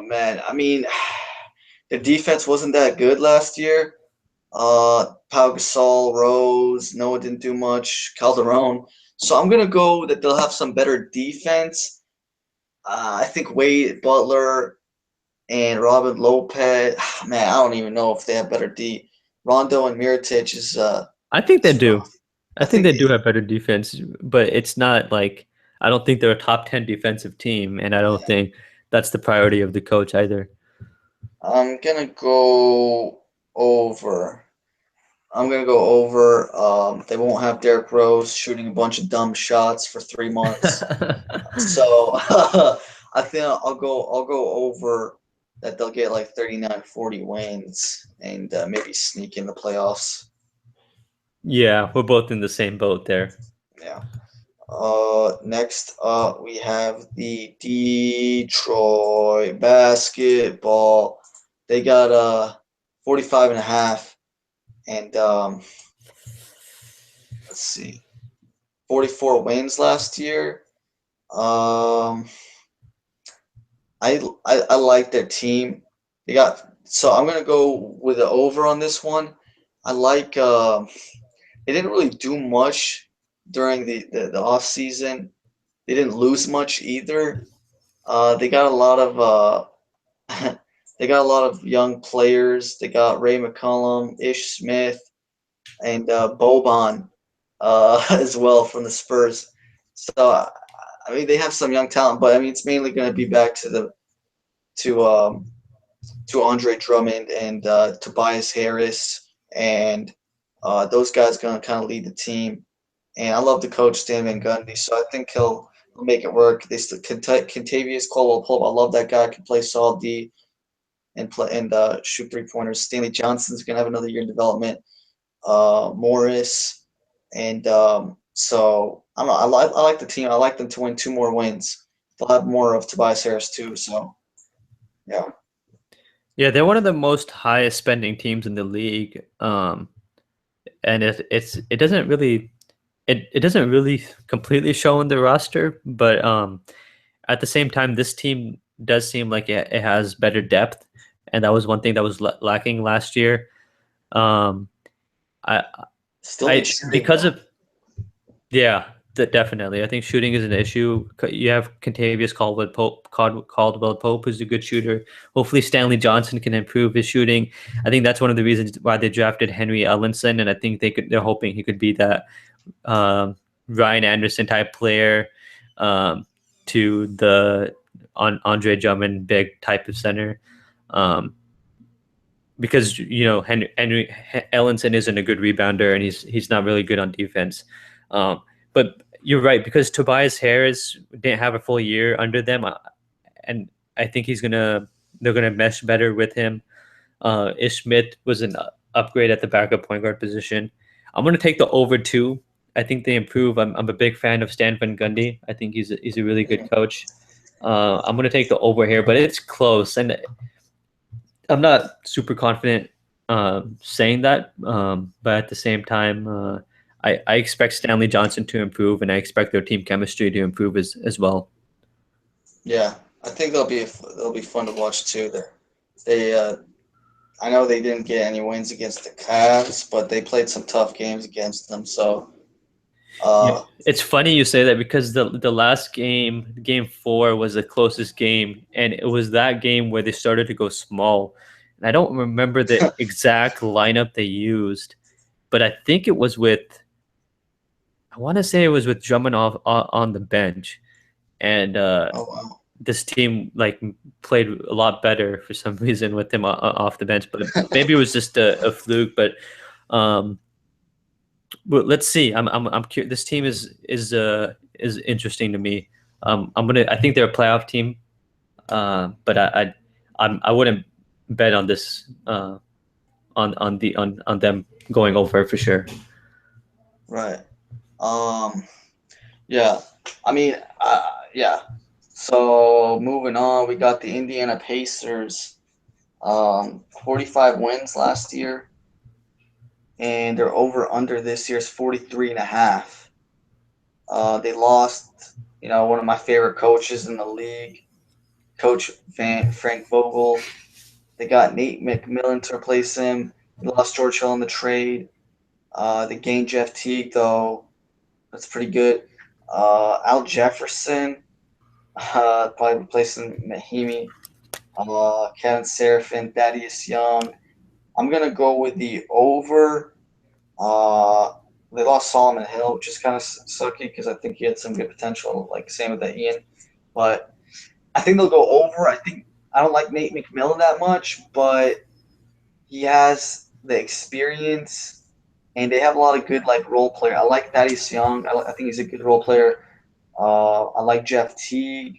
S1: man, I mean, the defense wasn't that good last year. Pau Gasol, Rose, Noah didn't do much. Calderon. So I'm gonna go that they'll have some better defense. I think Wade, Butler, and Robin Lopez. Man, I don't even know if they have better D. Rondo and Mirotic
S2: I think they
S1: is
S2: do.
S1: rough.
S2: I
S1: I
S2: think
S1: think
S2: they do have better defense, but it's not like I don't think they're a top 10 defensive team, and I don't think that's the priority of the coach either.
S1: I'm gonna go. over. I'm gonna go over. They won't have Derrick Rose shooting a bunch of dumb shots for 3 months. So I think I'll go over that they'll get like 39, 40 wins and maybe sneak in the playoffs.
S2: Yeah, we're both in the same boat there.
S1: Yeah. Next up we have the Detroit basketball. They got 45 and a half and let's see, 44 wins last year. Um, I like their team. They got so I'm gonna go with the over on this one. I like they didn't really do much during the off season. They didn't lose much either. They got a lot of they got a lot of young players. They got Ray McCollum, Ish Smith, and Boban as well from the Spurs. So I mean they have some young talent, but I mean it's mainly going to be back to um, to Andre Drummond and Tobias Harris, and those guys going to kind of lead the team. And I love the coach Stan Van Gundy, so I think he'll make it work. They still Contavious Caldwell Pope. I love that guy. Can play solid D and play and shoot 3 pointers. Stanley Johnson's gonna have another year in development. Morris and so I don't know. I like the team. I like them to win 2 more wins. They'll have more of Tobias Harris too. So yeah,
S2: Yeah, they're one of the most highest spending teams in the league. And it doesn't really it doesn't really completely show in the roster, but at the same time, this team does seem like it has better depth, and that was one thing that was lacking last year. Um, I
S1: still need
S2: I
S1: shooting
S2: because
S1: though.
S2: of yeah, definitely. I think shooting is an issue. You have Contavious Caldwell Pope, who's a good shooter. Hopefully, Stanley Johnson can improve his shooting. I think that's one of the reasons why they drafted Henry Ellenson, and I think they're hoping he could be that um, Ryan Anderson type player to the Andre Drummond big type of center. Um, because Henry Ellenson isn't a good rebounder and he's not really good on defense. But you're right because Tobias Harris didn't have a full year under them, and I think they're gonna mesh better with him. Ish Smith was an upgrade at the backup point guard position. I'm gonna take the over two. I think they improve. I'm a big fan of Stan Van Gundy. I think he's a really good coach. I'm gonna take the over here, but it's close, and I'm not super confident saying that, but at the same time, I expect Stanley Johnson to improve, and I expect their team chemistry to improve as well.
S1: Yeah, I think they'll be fun to watch too. They I know they didn't get any wins against the Cavs, but they played some tough games against them. So
S2: Yeah,
S1: uh,
S2: it's funny you say that because the last game, game four, was the closest game, and it was that game where they started to go small. And I don't remember the exact lineup they used, but I think it was with I want to say it was with Drummond on the bench, and
S1: oh wow.
S2: this team like played a lot better for some reason with him off the bench. But maybe it was just a fluke. Um, but let's see. I'm curious. This team is interesting to me. I think they're a playoff team, but I wouldn't bet on this on them going over for sure.
S1: Right. Um, yeah. I mean, yeah. So moving on, we got the Indiana Pacers. 45 wins last year, and their over under this year's 43 and a half. They lost, one of my favorite coaches in the league, Coach Frank Vogel. They got Nate McMillan to replace him. They lost George Hill in the trade. They gained Jeff Teague, though. That's pretty good. Al Jefferson, probably replacing Mahimi. Kevin Seraphin, Thaddeus Young. I'm going to go with the over. Uh, they lost Solomon Hill, which is kind of sucky because I think he had some good potential, like same with that Ian. But I think they'll go over. I don't like Nate McMillan that much, but he has the experience, and they have a lot of good like role player. I like Thaddeus Young. I think he's a good role player. I like Jeff Teague.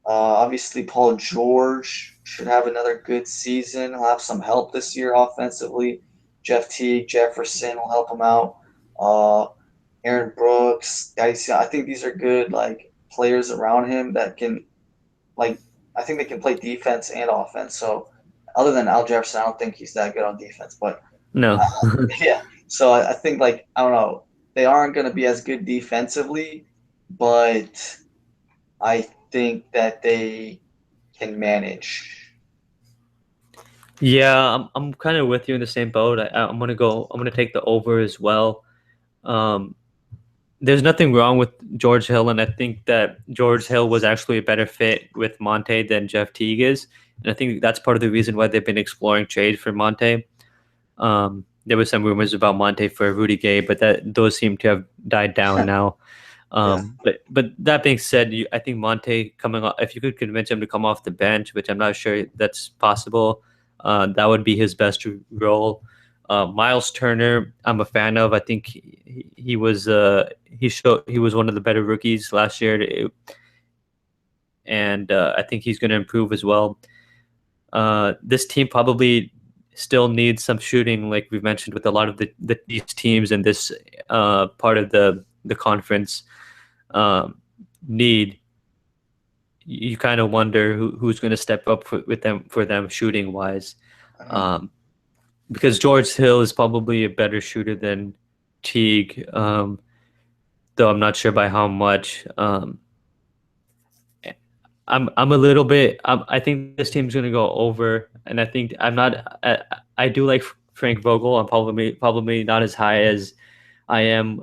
S1: Obviously, Paul George should have another good season. He'll have some help this year offensively. Jeff Teague, Jefferson will help him out. Uh, Aaron Brooks, guys. I think these are good like players around him that can like. I think they can play defense and offense. So, other than Al Jefferson, I don't think he's that good on defense. But
S2: No.
S1: yeah, so I think like I don't know, they aren't going to be as good defensively, but I think that they can manage.
S2: Yeah, I'm kind of with you in the same boat. I'm gonna take the over as well. Um, there's nothing wrong with George Hill, and I think that George Hill was actually a better fit with Monte than Jeff Teague is, and I think that's part of the reason why they've been exploring trade for Monte. There was some rumors about Monte for Rudy Gay, but that those seem to have died down now.
S1: Yeah,
S2: But that being said, I think Monte coming off, if you could convince him to come off the bench, which I'm not sure that's possible, that would be his best role. Miles Turner, I'm a fan of. I think he was he was one of the better rookies last year, and I think he's going to improve as well. This team probably still needs some shooting, like we've mentioned with a lot of these teams in this part of the conference need. You kind of wonder who's going to step up for them shooting wise,
S1: uh-huh.
S2: um, because George Hill is probably a better shooter than Teague, though I'm not sure by how much. I'm a little bit. I think this team's going to go over, and I think I'm not. I do like Frank Vogel. I'm probably not as high as I am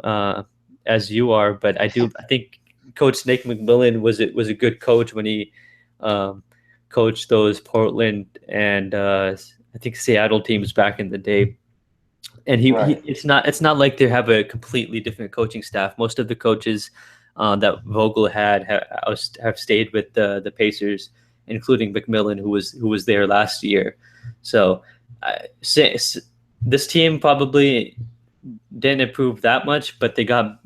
S2: as you are, but I do. I think Coach Nick McMillan was a good coach when he um, coached those Portland and I think Seattle teams back in the day. And he
S1: Right.
S2: it's not like they have a completely different coaching staff. Most of the coaches that Vogel had have stayed with the Pacers, including McMillan, who was there last year. So this team probably didn't improve that much, but they got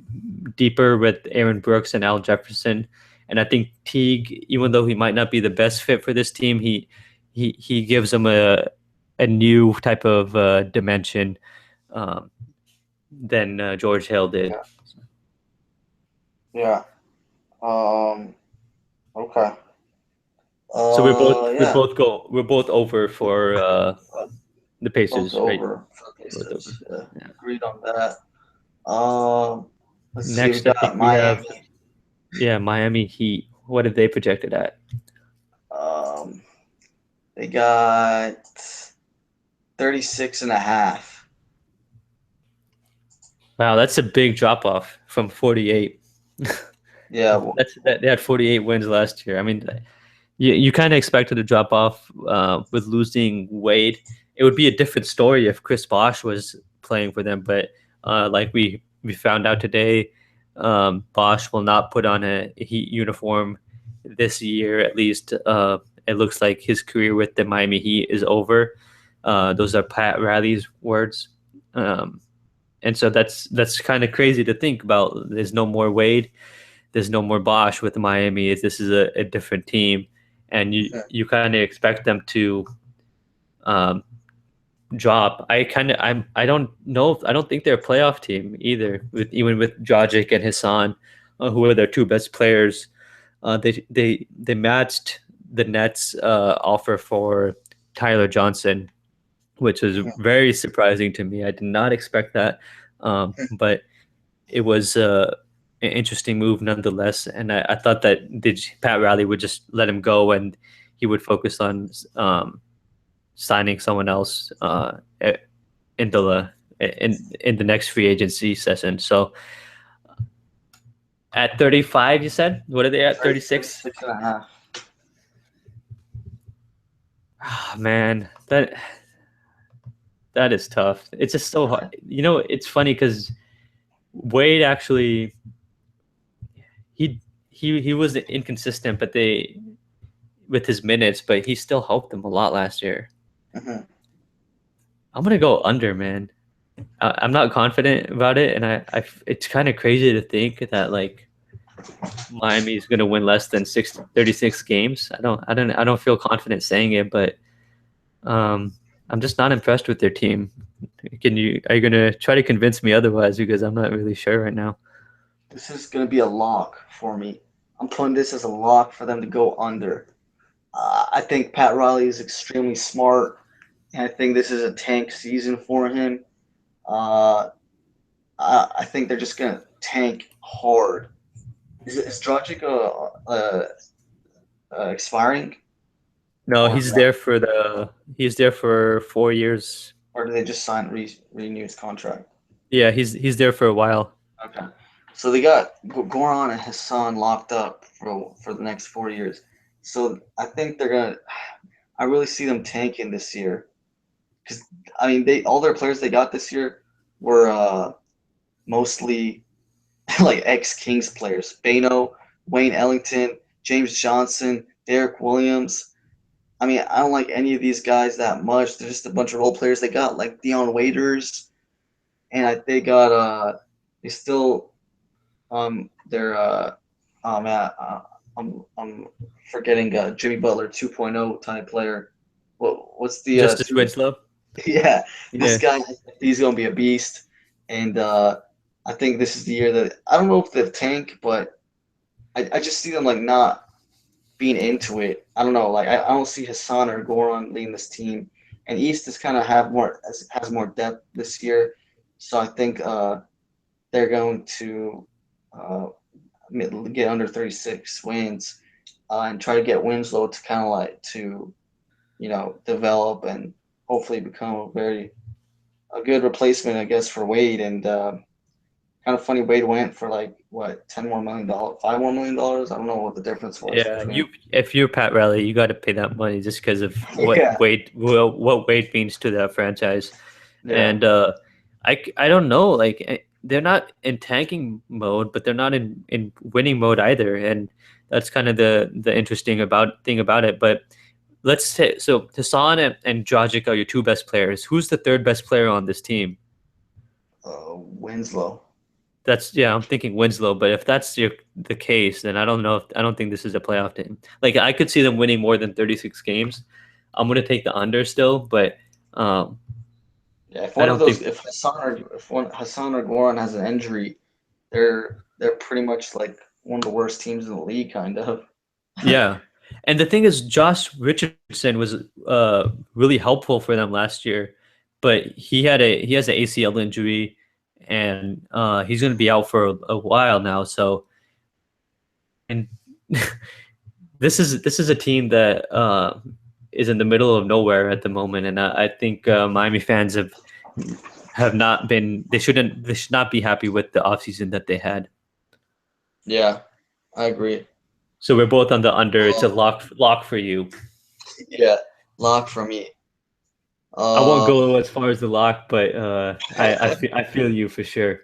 S2: deeper with Aaron Brooks and Al Jefferson. And I think Teague, even though he might not be the best fit for this team, he gives them a new type of dimension um, than George Hill did.
S1: Yeah. Yeah. Um. Okay.
S2: So
S1: Yeah.
S2: we're both over for
S1: Uh,
S2: the
S1: both
S2: Pacers, right?
S1: over for the
S2: Both over.
S1: Pacers. Yeah.
S2: Yeah.
S1: Agreed on that. Um. Let's see. We
S2: Next, I
S1: got
S2: think we have
S1: Miami.
S2: Miami Heat. What have they projected at?
S1: Um. They got 36 and a half.
S2: Wow, that's a big drop off from 48.
S1: Yeah. Well,
S2: They had 48 wins last year. I mean, you kind of expected a drop off with losing Wade. It would be a different story if Chris Bosh was playing for them, but like we found out today, Bosch will not put on a Heat uniform this year. At least it looks like his career with the Miami Heat is over. Those are Pat Riley's words, and so that's kind of crazy to think about. There's no more Wade. There's no more Bosch with Miami. This is a different team, and
S1: yeah.
S2: you kind of expect them to um, drop. I don't know. I don't think they're a playoff team either. Even with Dragic and Hassan, who are their two best players, they matched the Nets' offer for Tyler Johnson, which was very surprising to me. I did not expect that, but it was an interesting move nonetheless. And I thought that Pat Riley would just let him go and he would focus on signing someone else in the next free agency session. So at 35, you said, what are they at? 36.
S1: 36 and a half.
S2: Oh, man, that is tough. It's just so hard. It's funny because Wade actually he was inconsistent, but they with his minutes, but he still helped them a lot last year.
S1: Mm-hmm.
S2: I'm gonna go under, man. I'm not confident about it, and it's kind of crazy to think that like Miami is gonna win less than 36 games. I don't feel confident saying it, but um, I'm just not impressed with their team. Are you gonna try to convince me otherwise? Because I'm not really sure right now.
S1: This is going to be a lock for me. I'm putting this as a lock for them to go under. I think Pat Riley is extremely smart, and I think this is a tank season for him. Uh, I think they're just going to tank hard. Is Dragic expiring,
S2: No,
S1: or
S2: he's there for 4 years.
S1: do they just renew his contract?
S2: Yeah, he's there for a while.
S1: Okay. So they got Goran and Hassan locked up for the next 4 years. So I think they're gonna. I really see them tanking this year because I mean they all their players they got this year were mostly like ex Kings players. Bano, Wayne Ellington, James Johnson, Derek Williams. I mean I don't like any of these guys that much. They're just a bunch of role players. They got like Dion Waiters, and they got they still they're man, I'm forgetting Jimmy Butler 2.0 type player. What's the
S2: Justice
S1: two?
S2: Winslow.
S1: Yeah, this
S2: Yeah.
S1: guy, he's gonna be a beast, and I think this is the year that I don't know if they'll tank, but I just see them like not being into it. I don't know, like I don't see Hassan or Goran leading this team, and East is kind of has more depth this year, so I think they're going to. Uh, get under 36 wins and try to get Winslow to kind of like to develop and hopefully become a good replacement, I guess, for Wade. And kind of funny, Wade went for like what $10 more million, $5 more million. I don't know what the difference was
S2: Yeah,
S1: between.
S2: if you're Pat Riley, you got to pay that money just because of
S1: Yeah,
S2: what Wade means to that franchise.
S1: yeah,
S2: And I don't know, like they're not in tanking mode, but they're not in winning mode either, and that's kind of the interesting thing about it. But let's say so Hassan and Dragic are your two best players. Who's the third best player on this team?
S1: Winslow.
S2: That's yeah, I'm thinking Winslow, but if that's the case, then I don't think this is a playoff team. Like I could see them winning more than 36 games. I'm gonna take the under still, but um,
S1: Yeah, if
S2: I
S1: one of
S2: don't
S1: those,
S2: think
S1: if Hassan or Goran has an injury, they're pretty much like one of the worst teams in the league, kind of.
S2: yeah. And the thing is, Josh Richardson was really helpful for them last year, but he has an ACL injury, and he's gonna be out for a while now. So and this is a team that is in the middle of nowhere at the moment, and I think Miami fans have not been they should not be happy with the offseason that they had.
S1: Yeah, I agree.
S2: So we're both on the under. It's a
S1: Um,
S2: lock for you.
S1: yeah, lock for me.
S2: I won't
S1: Um,
S2: go as far as the lock, but I feel you for sure.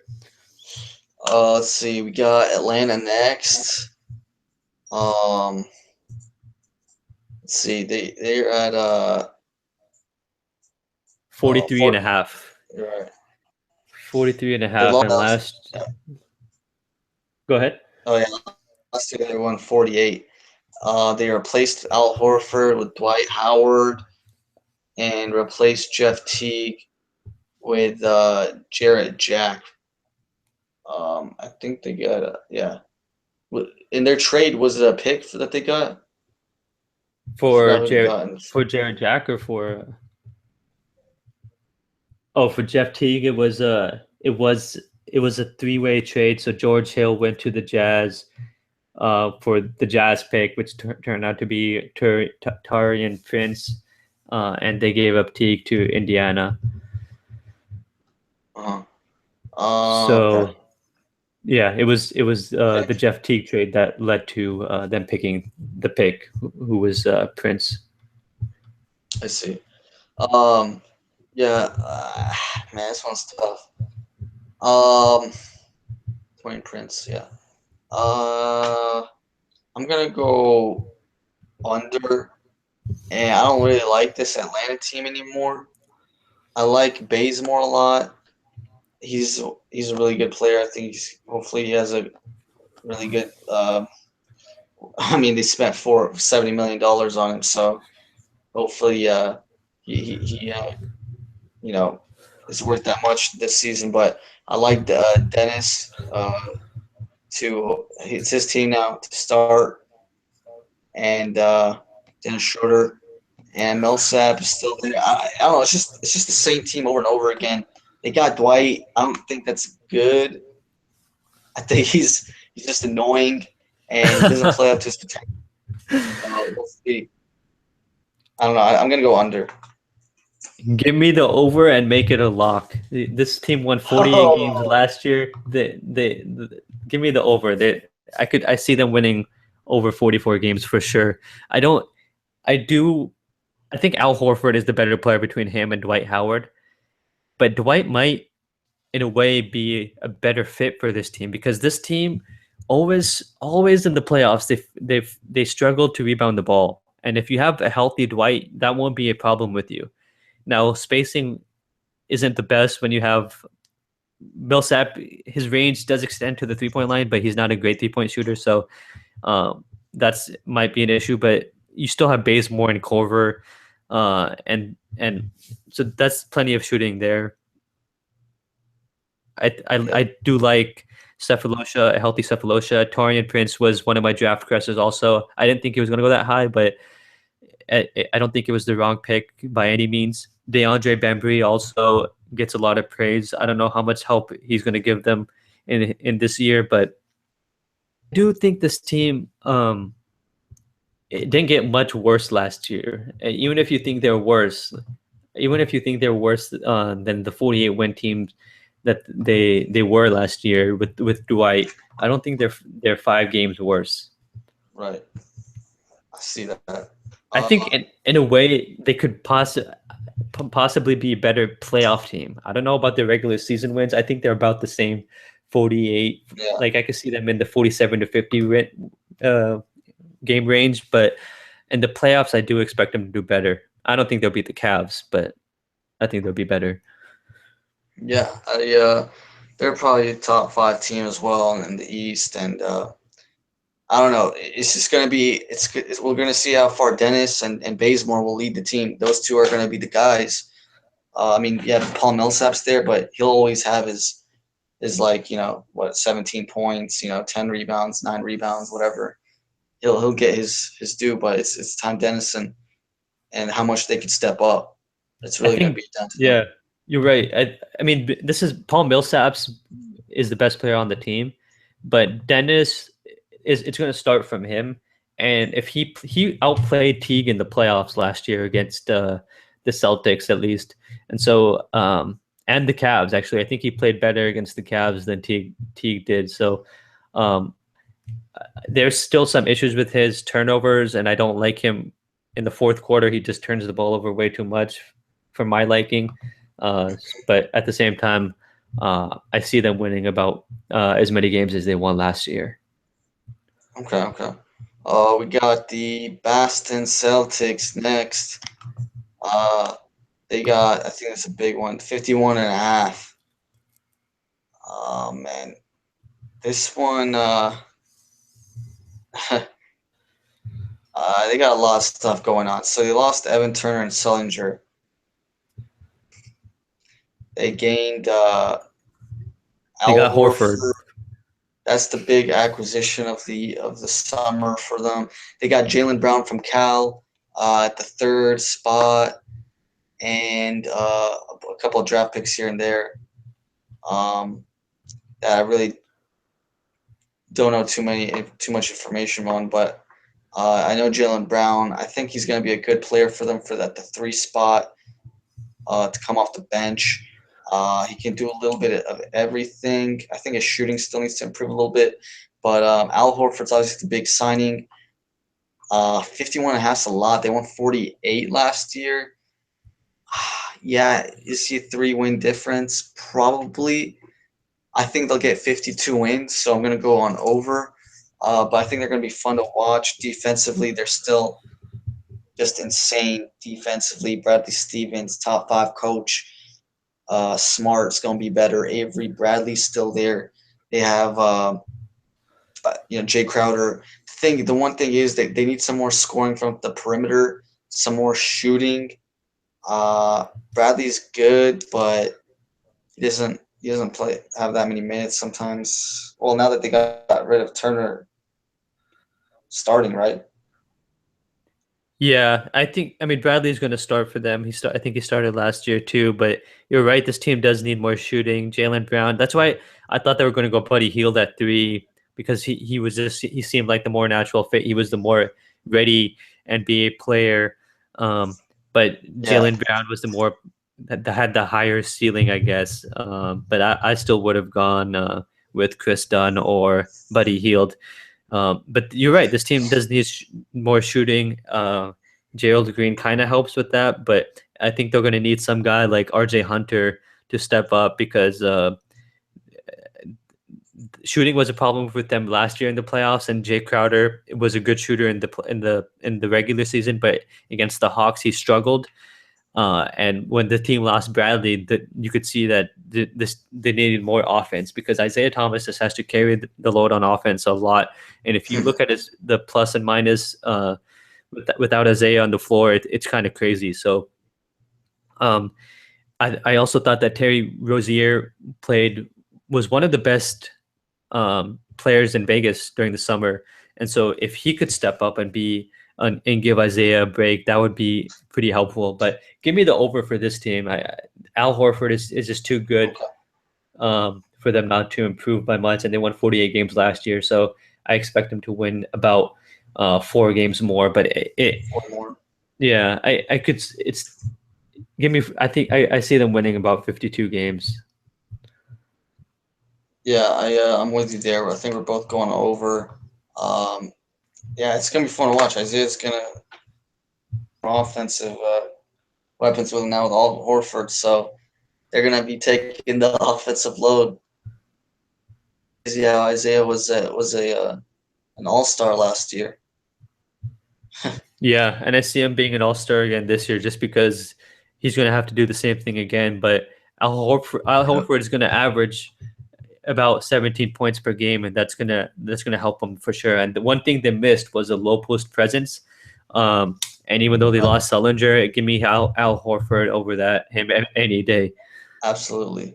S1: let's see. We got Atlanta next. Um, let's see. They're at
S2: 43 and a
S1: 40.
S2: half.
S1: Right.
S2: 43 and a
S1: They
S2: half, and
S1: lost.
S2: last go ahead.
S1: Oh yeah, last year they won 48. They replaced Al Horford with Dwight Howard and replaced Jeff Teague with Jarrett Jack. I think they got yeah. In their trade, was it a pick that they got? I
S2: For
S1: forgot who they
S2: Jared
S1: got.
S2: for Jared Jack or for for Jeff Teague, it was a three-way trade. So George Hill went to the Jazz for the Jazz pick, which turned out to be Tarian Prince, and they gave up Teague to Indiana.
S1: Uh-huh. Okay.
S2: So yeah, it was
S1: Okay.
S2: the Jeff Teague trade that led to them picking the pick, who was Prince.
S1: I see. Um, yeah, man, this one's tough. Um, Twain Prince, yeah. Uh, I'm gonna go under, and I don't really like this Atlanta team anymore. I like Bazemore a lot. He's he's a really good player. I think hopefully he has a really good. I mean, they spent $70 million on him, so hopefully he you know is worth that much this season. But I like Dennis to it's his team now to start, and Dennis Schroeder and Millsap is still there. I don't know. It's just the same team over and over again. They got Dwight. I don't think that's good. I think he's just annoying, and he doesn't play up to his potential. We'll see. I don't know. I'm gonna go under.
S2: Give me the over and make it a lock. This team won 48 games
S1: Oh,
S2: last year. Give me the over. I see them winning over 44 games for sure. I don't I do I think Al Horford is the better player between him and Dwight Howard, but Dwight might in a way be a better fit for this team because this team always in the playoffs they struggle to rebound the ball. And if you have a healthy Dwight, that won't be a problem with you. Now, spacing isn't the best when you have Millsap. His range does extend to the 3 point line, but he's not a great 3 point shooter. So that's might be an issue. But you still have Bazemore and Corver, and so that's plenty of shooting there. I do like Cephalosha, a healthy Cephalosha. Torian Prince was one of my draft crushes. Also, I didn't think he was going to go that high, but I don't think it was the wrong pick by any means. DeAndre Bembry also gets a lot of praise. I don't know how much help he's going to give them in this year, but I do think this team it didn't get much worse last year. Even if you think they're worse, than the 48 win teams that they were last year with Dwight, I don't think they're 5 games worse.
S1: right. I see that.
S2: I
S1: Uh,
S2: think in a way they could possibly be a better playoff team. I don't know about their regular season wins. I think they're about the same, 48.
S1: yeah.
S2: Like I could see them in the 47 to 50 uh, game range, but in the playoffs, I do expect them to do better. I don't think they'll beat the Cavs, but I think they'll be better.
S1: Yeah, they're probably a top five team as well in the East, and I don't know. It's just gonna be we're gonna see how far Dennis and Bazemore will lead the team. Those two are gonna be the guys. I mean, yeah, Paul Millsap's there, but he'll always have his like what 17 points, 10 rebounds, 9 rebounds, whatever. He'll get his due, but it's time Dennis and how much they could step up. It's
S2: I
S1: really gonna
S2: think,
S1: be down to them.
S2: yeah, you're right. I mean, this is Paul Millsaps is the best player on the team, but Dennis is it's going to start from him. And if he outplayed Teague in the playoffs last year against the Celtics at least, and so and the Cavs actually, I think he played better against the Cavs than Teague did. So um, there's still some issues with his turnovers, and I don't like him in the fourth quarter. He just turns the ball over way too much for my liking. Uh, but at the same time, I see them winning about as many games as they won last year.
S1: Okay, okay. We got the Boston Celtics next. Uh, they got, I think it's a big one, 51 and a half. Oh, man. This one, they got a lot of stuff going on. So they lost Evan Turner and Sullinger. They gained
S2: They
S1: Al
S2: got Horford.
S1: Horford. That's the big acquisition of the summer for them. They got Jalen Brown from Cal at the third spot, and a couple of draft picks here and there. Um, that I really don't know too much information on, but I know Jalen Brown. I think he's going to be a good player for them for the three spot to come off the bench. He can do a little bit of everything. I think his shooting still needs to improve a little bit, but Al Horford's obviously the big signing. 51 and a half is a lot. They won 48 last year. Yeah, you see a 3-win difference? Probably. I think they'll get 52 wins, so I'm going to go on over. But I think they're going to be fun to watch. Defensively, they're still just insane defensively. Bradley Stevens, top 5 coach. Smart's gonna be better. Avery Bradley's still there. They have Jay Crowder. The one thing is that they need some more scoring from the perimeter, some more shooting. Bradley's good, but he doesn't play have that many minutes sometimes. Well, now that they got rid of Turner starting, right?
S2: Yeah, I mean Bradley's going to start for them. I think he started last year too, but you're right. This team does need more shooting. Jalen Brown. That's why I thought they were going to go Buddy Hield at three because he seemed like the more natural fit. He was the more ready NBA player. Um, but
S1: Yeah.
S2: Jalen Brown was the more that had the higher ceiling, I guess. But I still would have gone with Chris Dunn or Buddy Hield. But you're right. This team does need more shooting. Gerald Green kind of helps with that, but I think they're going to need some guy like RJ Hunter to step up because shooting was a problem with them last year in the playoffs, and Jay Crowder was a good shooter in the regular season, but against the Hawks he struggled. And when the team lost Bradley, you could see that they needed more offense because Isaiah Thomas just has to carry the load on offense a lot. And if you look at the plus and minus without Isaiah on the floor, it's kind of crazy. So um, I also thought that Terry Rozier was one of the best players in Vegas during the summer. And so if he could step up and give Isaiah a break, that would be pretty helpful. But give me the over for this team. Al Horford is just too good
S1: Okay.
S2: for them not to improve by much, and they won 48 games last year. So I expect them to win about 4 games more. But
S1: Four more.
S2: yeah, I could. It's give me. I think I see them winning about 52 games.
S1: Yeah, I'm with you there. I think we're both going over. Um, yeah, it's gonna be fun to watch. Isaiah's gonna offensive weapons with him now with all Horford, so they're gonna be taking the offensive load. Yeah, Isaiah was a an All Star last year.
S2: Yeah, and I see him being an all-star again this year just because he's going to have to do the same thing again. But Al
S1: Yep.
S2: Horford is going to average about 17 points per game, and that's gonna help them for sure. And the one thing they missed was a low post presence. And even though they lost Sullinger, give me Al Horford over him any day.
S1: Absolutely.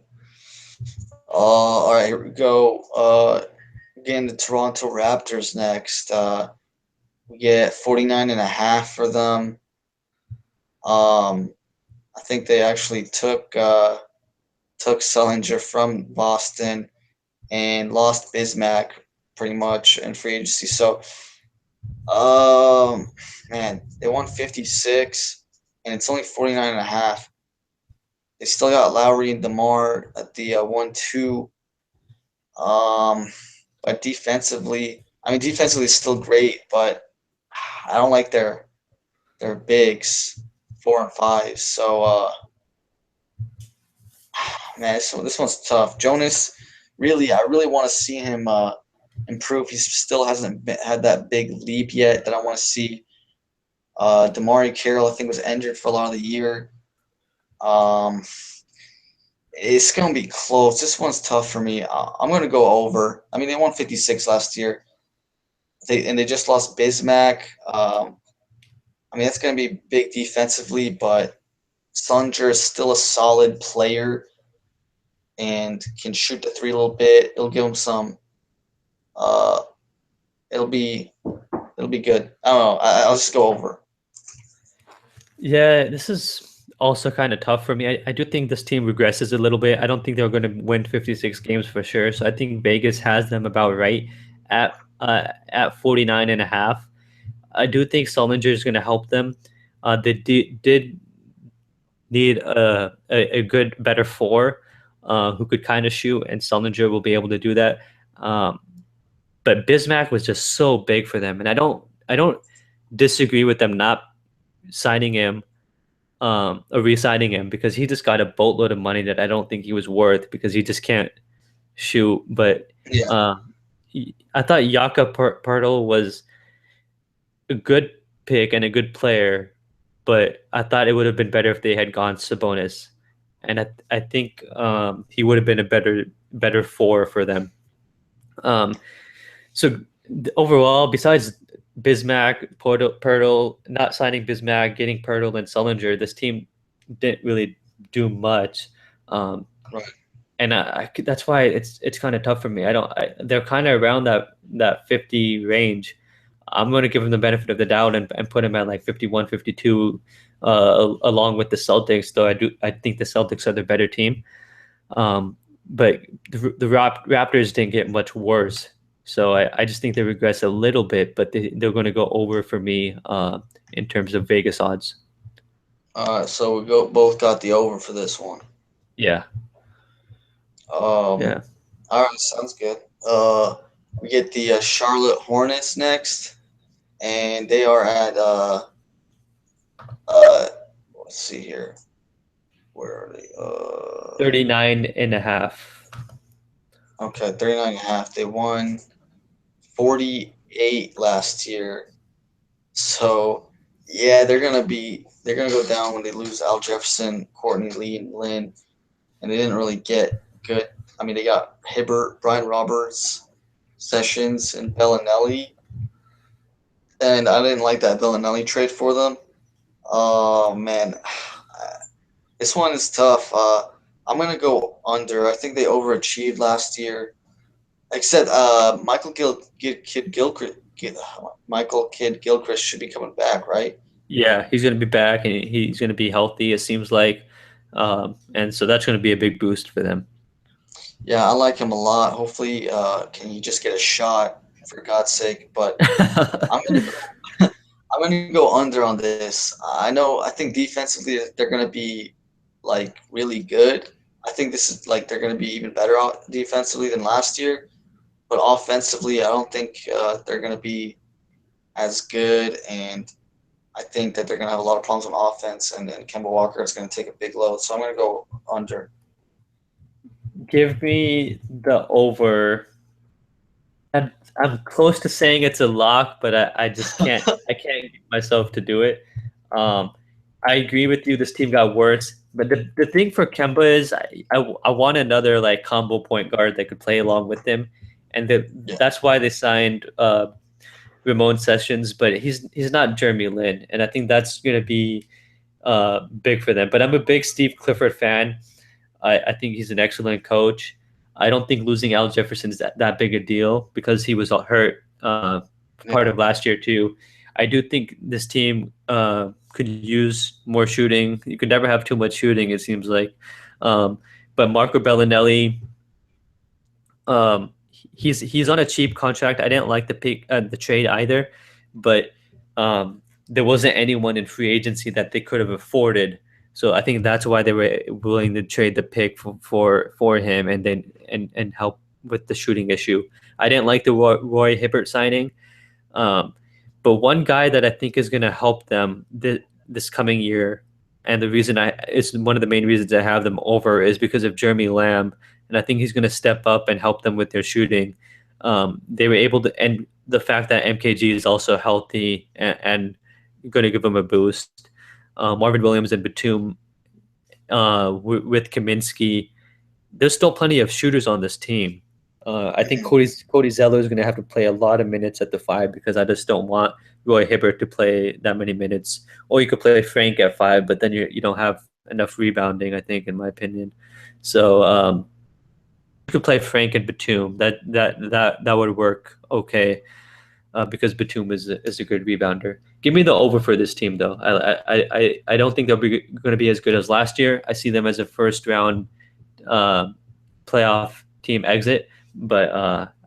S1: All right, here we go. Again, the Toronto Raptors next. We get 49 and a half for them. I think they actually took Sullinger from Boston and lost Bismack pretty much in free agency. So, man, they won 56, and it's only 49 and a half. They still got Lowry and DeMar at the 1-2. Um, but defensively it's still great, but I don't like their bigs, 4 and 5. So, man, this one's tough. Jonas, really, I really want to see him improve. He still hasn't had that big leap yet that I want to see. Damari Carroll, I think, was injured for a lot of the year. Um, it's gonna be close. This one's tough for me. I'm gonna go over. I mean, they won 56 last year. They just lost Bismack. I mean, that's gonna be big defensively, but Sunger is still a solid player and can shoot the three a little bit. It'll give him some. Uh, it'll be it'll be good. I don't know. I'll just go over.
S2: Yeah, this is also kind of tough for me. I do think this team regresses a little bit. I don't think they're going to win 56 games for sure. So I think Vegas has them about right at 49 and a half. I do think Sullinger is going to help them. They did need a good, better four who could kind of shoot, and Sullinger will be able to do that. Um, but Bismack was just so big for them, and I don't disagree with them not signing him or re-signing him because he just got a boatload of money that I don't think he was worth because he just can't shoot. But
S1: Yeah,
S2: uh, I thought Pirtle was a good pick and a good player, but I thought it would have been better if they had gone Sabonis. and I think he would have been a better four for them. Um, so overall, besides Bismack, Pirtle, not signing Bismack, getting Pirtle and Sullinger, this team didn't really do much. Um,
S1: Right.
S2: and that's why it's kind of tough for me. They're kind of around that 50 range. I'm going to give them the benefit of the doubt and put them at like 51, 52, along with the Celtics. Though I think the Celtics are the better team. But the Raptors didn't get much worse. So I just think they regress a little bit, but they're going to go over for me in terms of Vegas odds.
S1: All right, so both got the over for this one.
S2: Yeah,
S1: Um,
S2: yeah.
S1: all right, sounds good. We get the Charlotte Hornets next, and they are at uh, let's see here. Where are they?
S2: 39 and a half.
S1: Okay, 39.5. They won 48 last year. So yeah, they're gonna go down when they lose Al Jefferson, Courtney Lee, and Lynn, and they didn't really get good. I mean, they got Hibbert, Brian Roberts, Sessions, and Bellinelli, and I didn't like that Bellinelli trade for them. Oh man, this one is tough. I'm gonna go under. I think they overachieved last year. Except Kid Gilchrist, Michael Kidd Gilchrist should be coming back, right?
S2: Yeah, he's going to be back and he's going to be healthy, it seems like. And so that's going to be a big boost for them.
S1: Yeah, I like him a lot. Hopefully, can he just get a shot for God's sake? But I'm gonna I'm gonna go under on this. I think defensively they're gonna be like really good. I think this is like they're gonna be even better defensively than last year. But offensively, I don't think they're gonna be as good. And I think that they're gonna have a lot of problems on offense. And then Kemba Walker is gonna take a big load. So I'm gonna go under.
S2: Give me the over. I'm close to saying it's a lock, but I just can't. I can't get myself to do it. Um, I agree with you. This team got worse, but the thing for Kemba is I want another like combo point guard that could play along with him, and
S1: Yeah.
S2: that's why they signed Ramon Sessions. But he's not Jeremy Lin, and I think that's going to be big for them. But I'm a big Steve Clifford fan. I think he's an excellent coach. I don't think losing Al Jefferson is that big a deal because he was all hurt part
S1: Yeah.
S2: of last year too. I do think this team could use more shooting. You could never have too much shooting, it seems like. Um, but Marco Bellinelli, he's on a cheap contract. I didn't like the trade either, but there wasn't anyone in free agency that they could have afforded. So I think that's why they were willing to trade the pick for him and then and help with the shooting issue. I didn't like the Roy Hibbert signing, but one guy that I think is going to help them this coming year, and the reason it's one of the main reasons I have them over is because of Jeremy Lamb, and I think he's going to step up and help them with their shooting. They were able to, and the fact that MKG is also healthy and going to give them a boost. Marvin Williams and Batum with Kaminsky. There's still plenty of shooters on this team. I think Cody Zeller is going to have to play a lot of minutes at the five because I just don't want Roy Hibbert to play that many minutes. Or you could play Frank at five, but then you don't have enough rebounding, I think, in my opinion. So you could play Frank and Batum. That would work okay because Batum is a good rebounder. Give me the over for this team, though. I don't think they'll be going to be as good as last year. I see them as a first round playoff team exit, but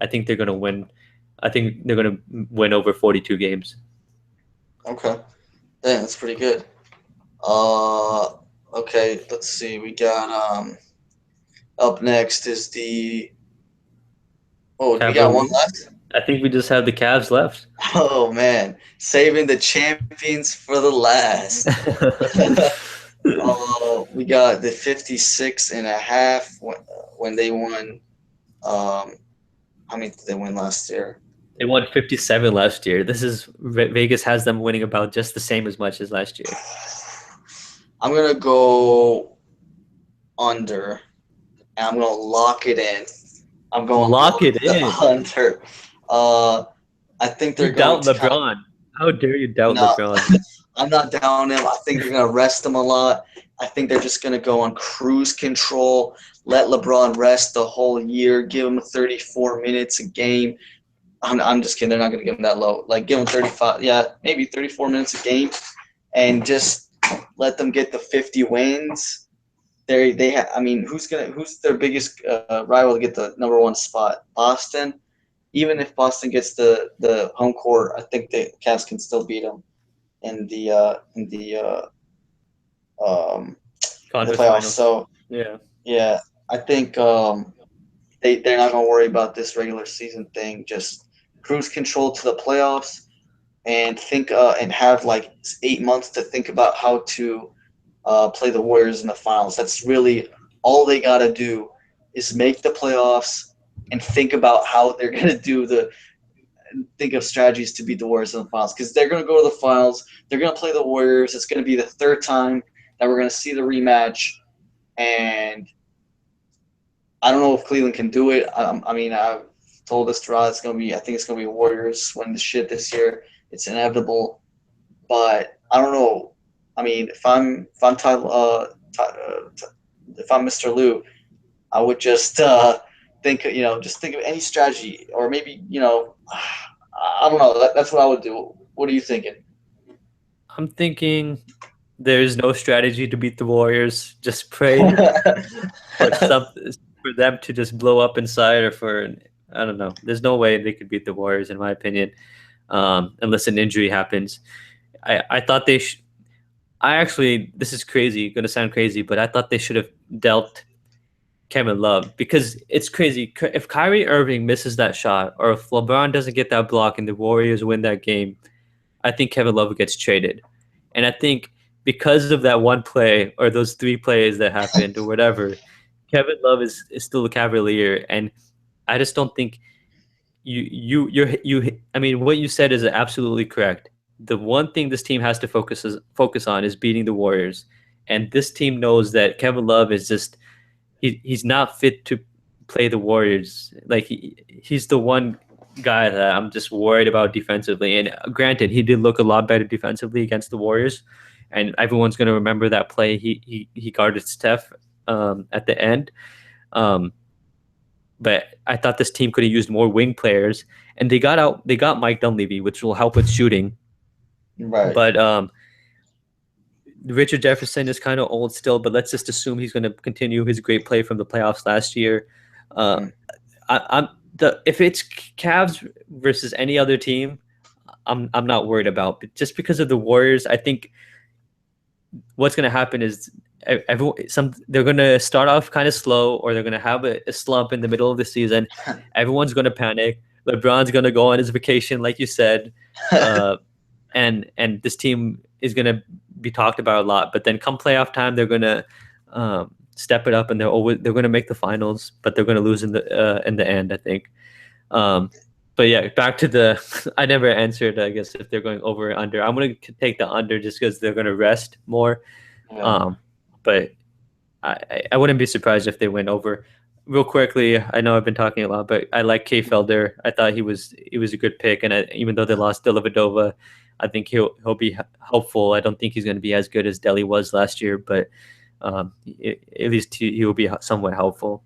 S2: I think they're going to win. I think they're going to win over 42 games.
S1: Okay. Dang, that's pretty good. Uh, okay, let's see. We got up next is the. Oh, we got one
S2: Cavaliers.
S1: left.
S2: I think we just have the Cavs left.
S1: Oh man, saving the champions for the last. Oh, we got the 56.5 when they won. How many did they win last year?
S2: They won 57 last year. Vegas has them winning about just the same as much as last year.
S1: I'm gonna go. under, and I'm gonna lock it in. I'm going
S2: Lock it
S1: the
S2: in.
S1: under. Uh, I think
S2: You
S1: they're going
S2: doubt
S1: to kind of
S2: LeBron. How dare you doubt
S1: no.
S2: LeBron?
S1: I'm not down him. I think they're gonna rest him a lot. I think they're just gonna go on cruise control. Let LeBron rest the whole year. Give him 34 minutes a game. I'm just kidding. They're not gonna give him that low. Like give him 35. Yeah, maybe 34 minutes a game, and just let them get the 50 wins. I mean, who's their biggest rival to get the number one spot? Boston. Even if Boston gets the home court, I think the Cavs can still beat them in the um, in the
S2: Conference
S1: playoffs.
S2: finals.
S1: So
S2: Yeah.
S1: yeah, I think they're not gonna worry about this regular season thing. Just cruise control to the playoffs and think and have like 8 months to think about how to play the Warriors in the finals. That's really all they got to do is make the playoffs and think about how they're going to do the think of strategies to beat the Warriors in the finals because they're going to go to the finals. They're going to play the Warriors. It's going to be the third time that we're going to see the rematch, and I don't know if Cleveland can do it. I mean, I've told this to Rod. It's going to be. I think it's going to be Warriors win the shit this year. It's inevitable, but I don't know. I mean, if I'm if I'm Mr. Lou, I would just just think of any strategy, or maybe I don't know. That's what I would do. What are you thinking?
S2: I'm thinking there's no strategy to beat the Warriors. Just pray for some for them to just blow up inside, or for I don't know. There's no way they could beat the Warriors, in my opinion, unless an injury happens. I thought they. I actually, this is crazy. Going to sound crazy, but I thought they should have dealt Kevin Love because it's crazy. If Kyrie Irving misses that shot, or if LeBron doesn't get that block and the Warriors win that game, I think Kevin Love gets traded. And I think because of that one play or those three plays that happened or whatever, Kevin Love is still a Cavalier. And I just don't think I mean what you said is absolutely correct. The one thing this team has to focus on is beating the Warriors. And this team knows that Kevin Love is just he's not fit to play the Warriors. Like he's the one guy that I'm just worried about defensively. And granted, he did look a lot better defensively against the Warriors, and everyone's going to remember that play. He guarded Steph at the end. Um, but I thought this team could have used more wing players, and they got Mike Dunleavy, which will help with shooting.
S1: Right.
S2: But Richard Jefferson is kind of old still, but let's just assume he's going to continue his great play from the playoffs last year. Uh,
S1: Mm.
S2: I'm the if it's Cavs versus any other team, I'm not worried about. But just because of the Warriors, I think what's going to happen is they're going to start off kind of slow, or they're going to have a slump in the middle of the season. Everyone's going to panic. LeBron's going to go on his vacation, like you said, and this team is going to be talked about a lot. But then come playoff time, they're going to step it up, and they're going to make the finals, but they're going to lose in the end, I think. Um, but yeah, back to the. I never answered. I guess if they're going over or under, I'm going to take the under just because they're going to rest more.
S1: Yeah.
S2: Um, but I wouldn't be surprised if they went over. Real quickly, I know I've been talking a lot, but I like K Felder. I thought he was a good pick, and even though they lost Dellavedova, I think he'll be helpful. I don't think he's going to be as good as Delhi was last year, but at least he will be somewhat helpful.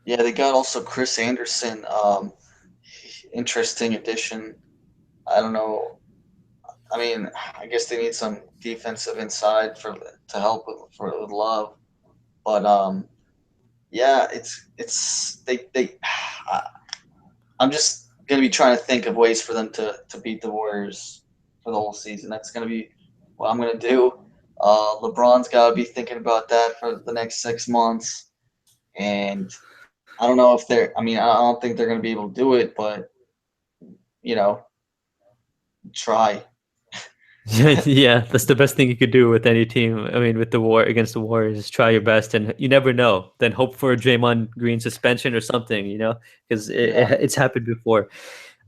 S1: Yeah, they got also Chris Anderson. Interesting addition. I don't know. I mean, I guess they need some defensive inside to help with Love, but yeah, it's they. I'm just gonna be trying to think of ways for them to beat the Warriors for the whole season. That's gonna be what I'm gonna do. LeBron's got to be thinking about that for the next 6 months, and I don't know if they're. I mean, I don't think they're gonna be able to do it, but you know, try.
S2: Yeah, that's the best thing you could do with any team. I mean, with the war against the Warriors, is try your best, and you never know. Then hope for a Draymond Green suspension or something, because
S1: Yeah,
S2: it's happened before.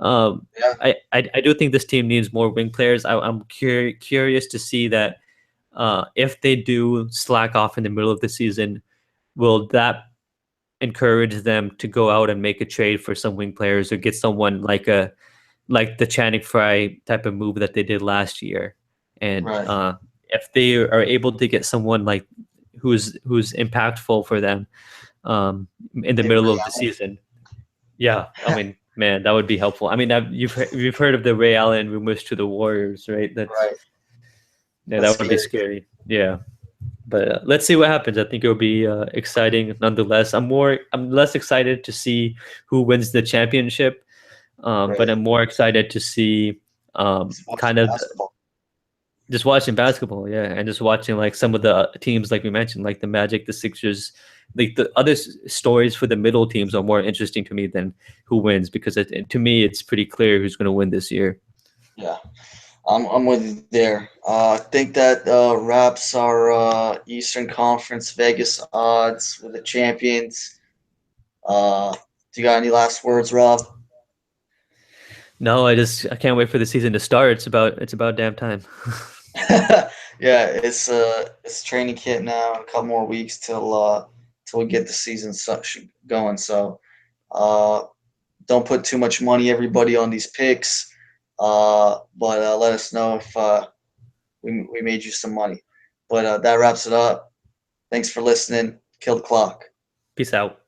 S2: Um,
S1: yeah,
S2: I do think this team needs more wing players. I'm curious to see that if they do slack off in the middle of the season, will that encourage them to go out and make a trade for some wing players or get someone like the Channing Frye type of move that they did last year? And
S1: Right.
S2: if they are able to get someone like who's impactful for them in the
S1: Maybe
S2: middle
S1: Ray
S2: of the
S1: Allen.
S2: season, yeah, I mean, man, that would be helpful. I mean, you've heard of the Ray Allen rumors to the Warriors, right? That's
S1: Right.
S2: yeah,
S1: That's
S2: that would be
S1: scary.
S2: scary. Yeah, but let's see what happens. I think it'll be exciting nonetheless. I'm less excited to see who wins the championship, but
S1: Right.
S2: I'm more excited to see
S1: Just watching
S2: kind of
S1: basketball.
S2: just watching basketball, yeah, and just watching like some of the teams like we mentioned, like the Magic, the Sixers, like the other stories for the middle teams are more interesting to me than who wins because to me it's pretty clear who's going to win this year.
S1: Yeah. I'm with you there. I think that wraps our Eastern Conference Vegas odds with the champions. Do you got any last words, Rob?
S2: No, I can't wait for the season to start. It's about damn time.
S1: Yeah, it's training camp now. A couple more weeks till we get the season going. So uh, don't put too much money, everybody, on these picks. But let us know if we made you some money. But that wraps it up. Thanks for listening. Kill the clock.
S2: Peace out.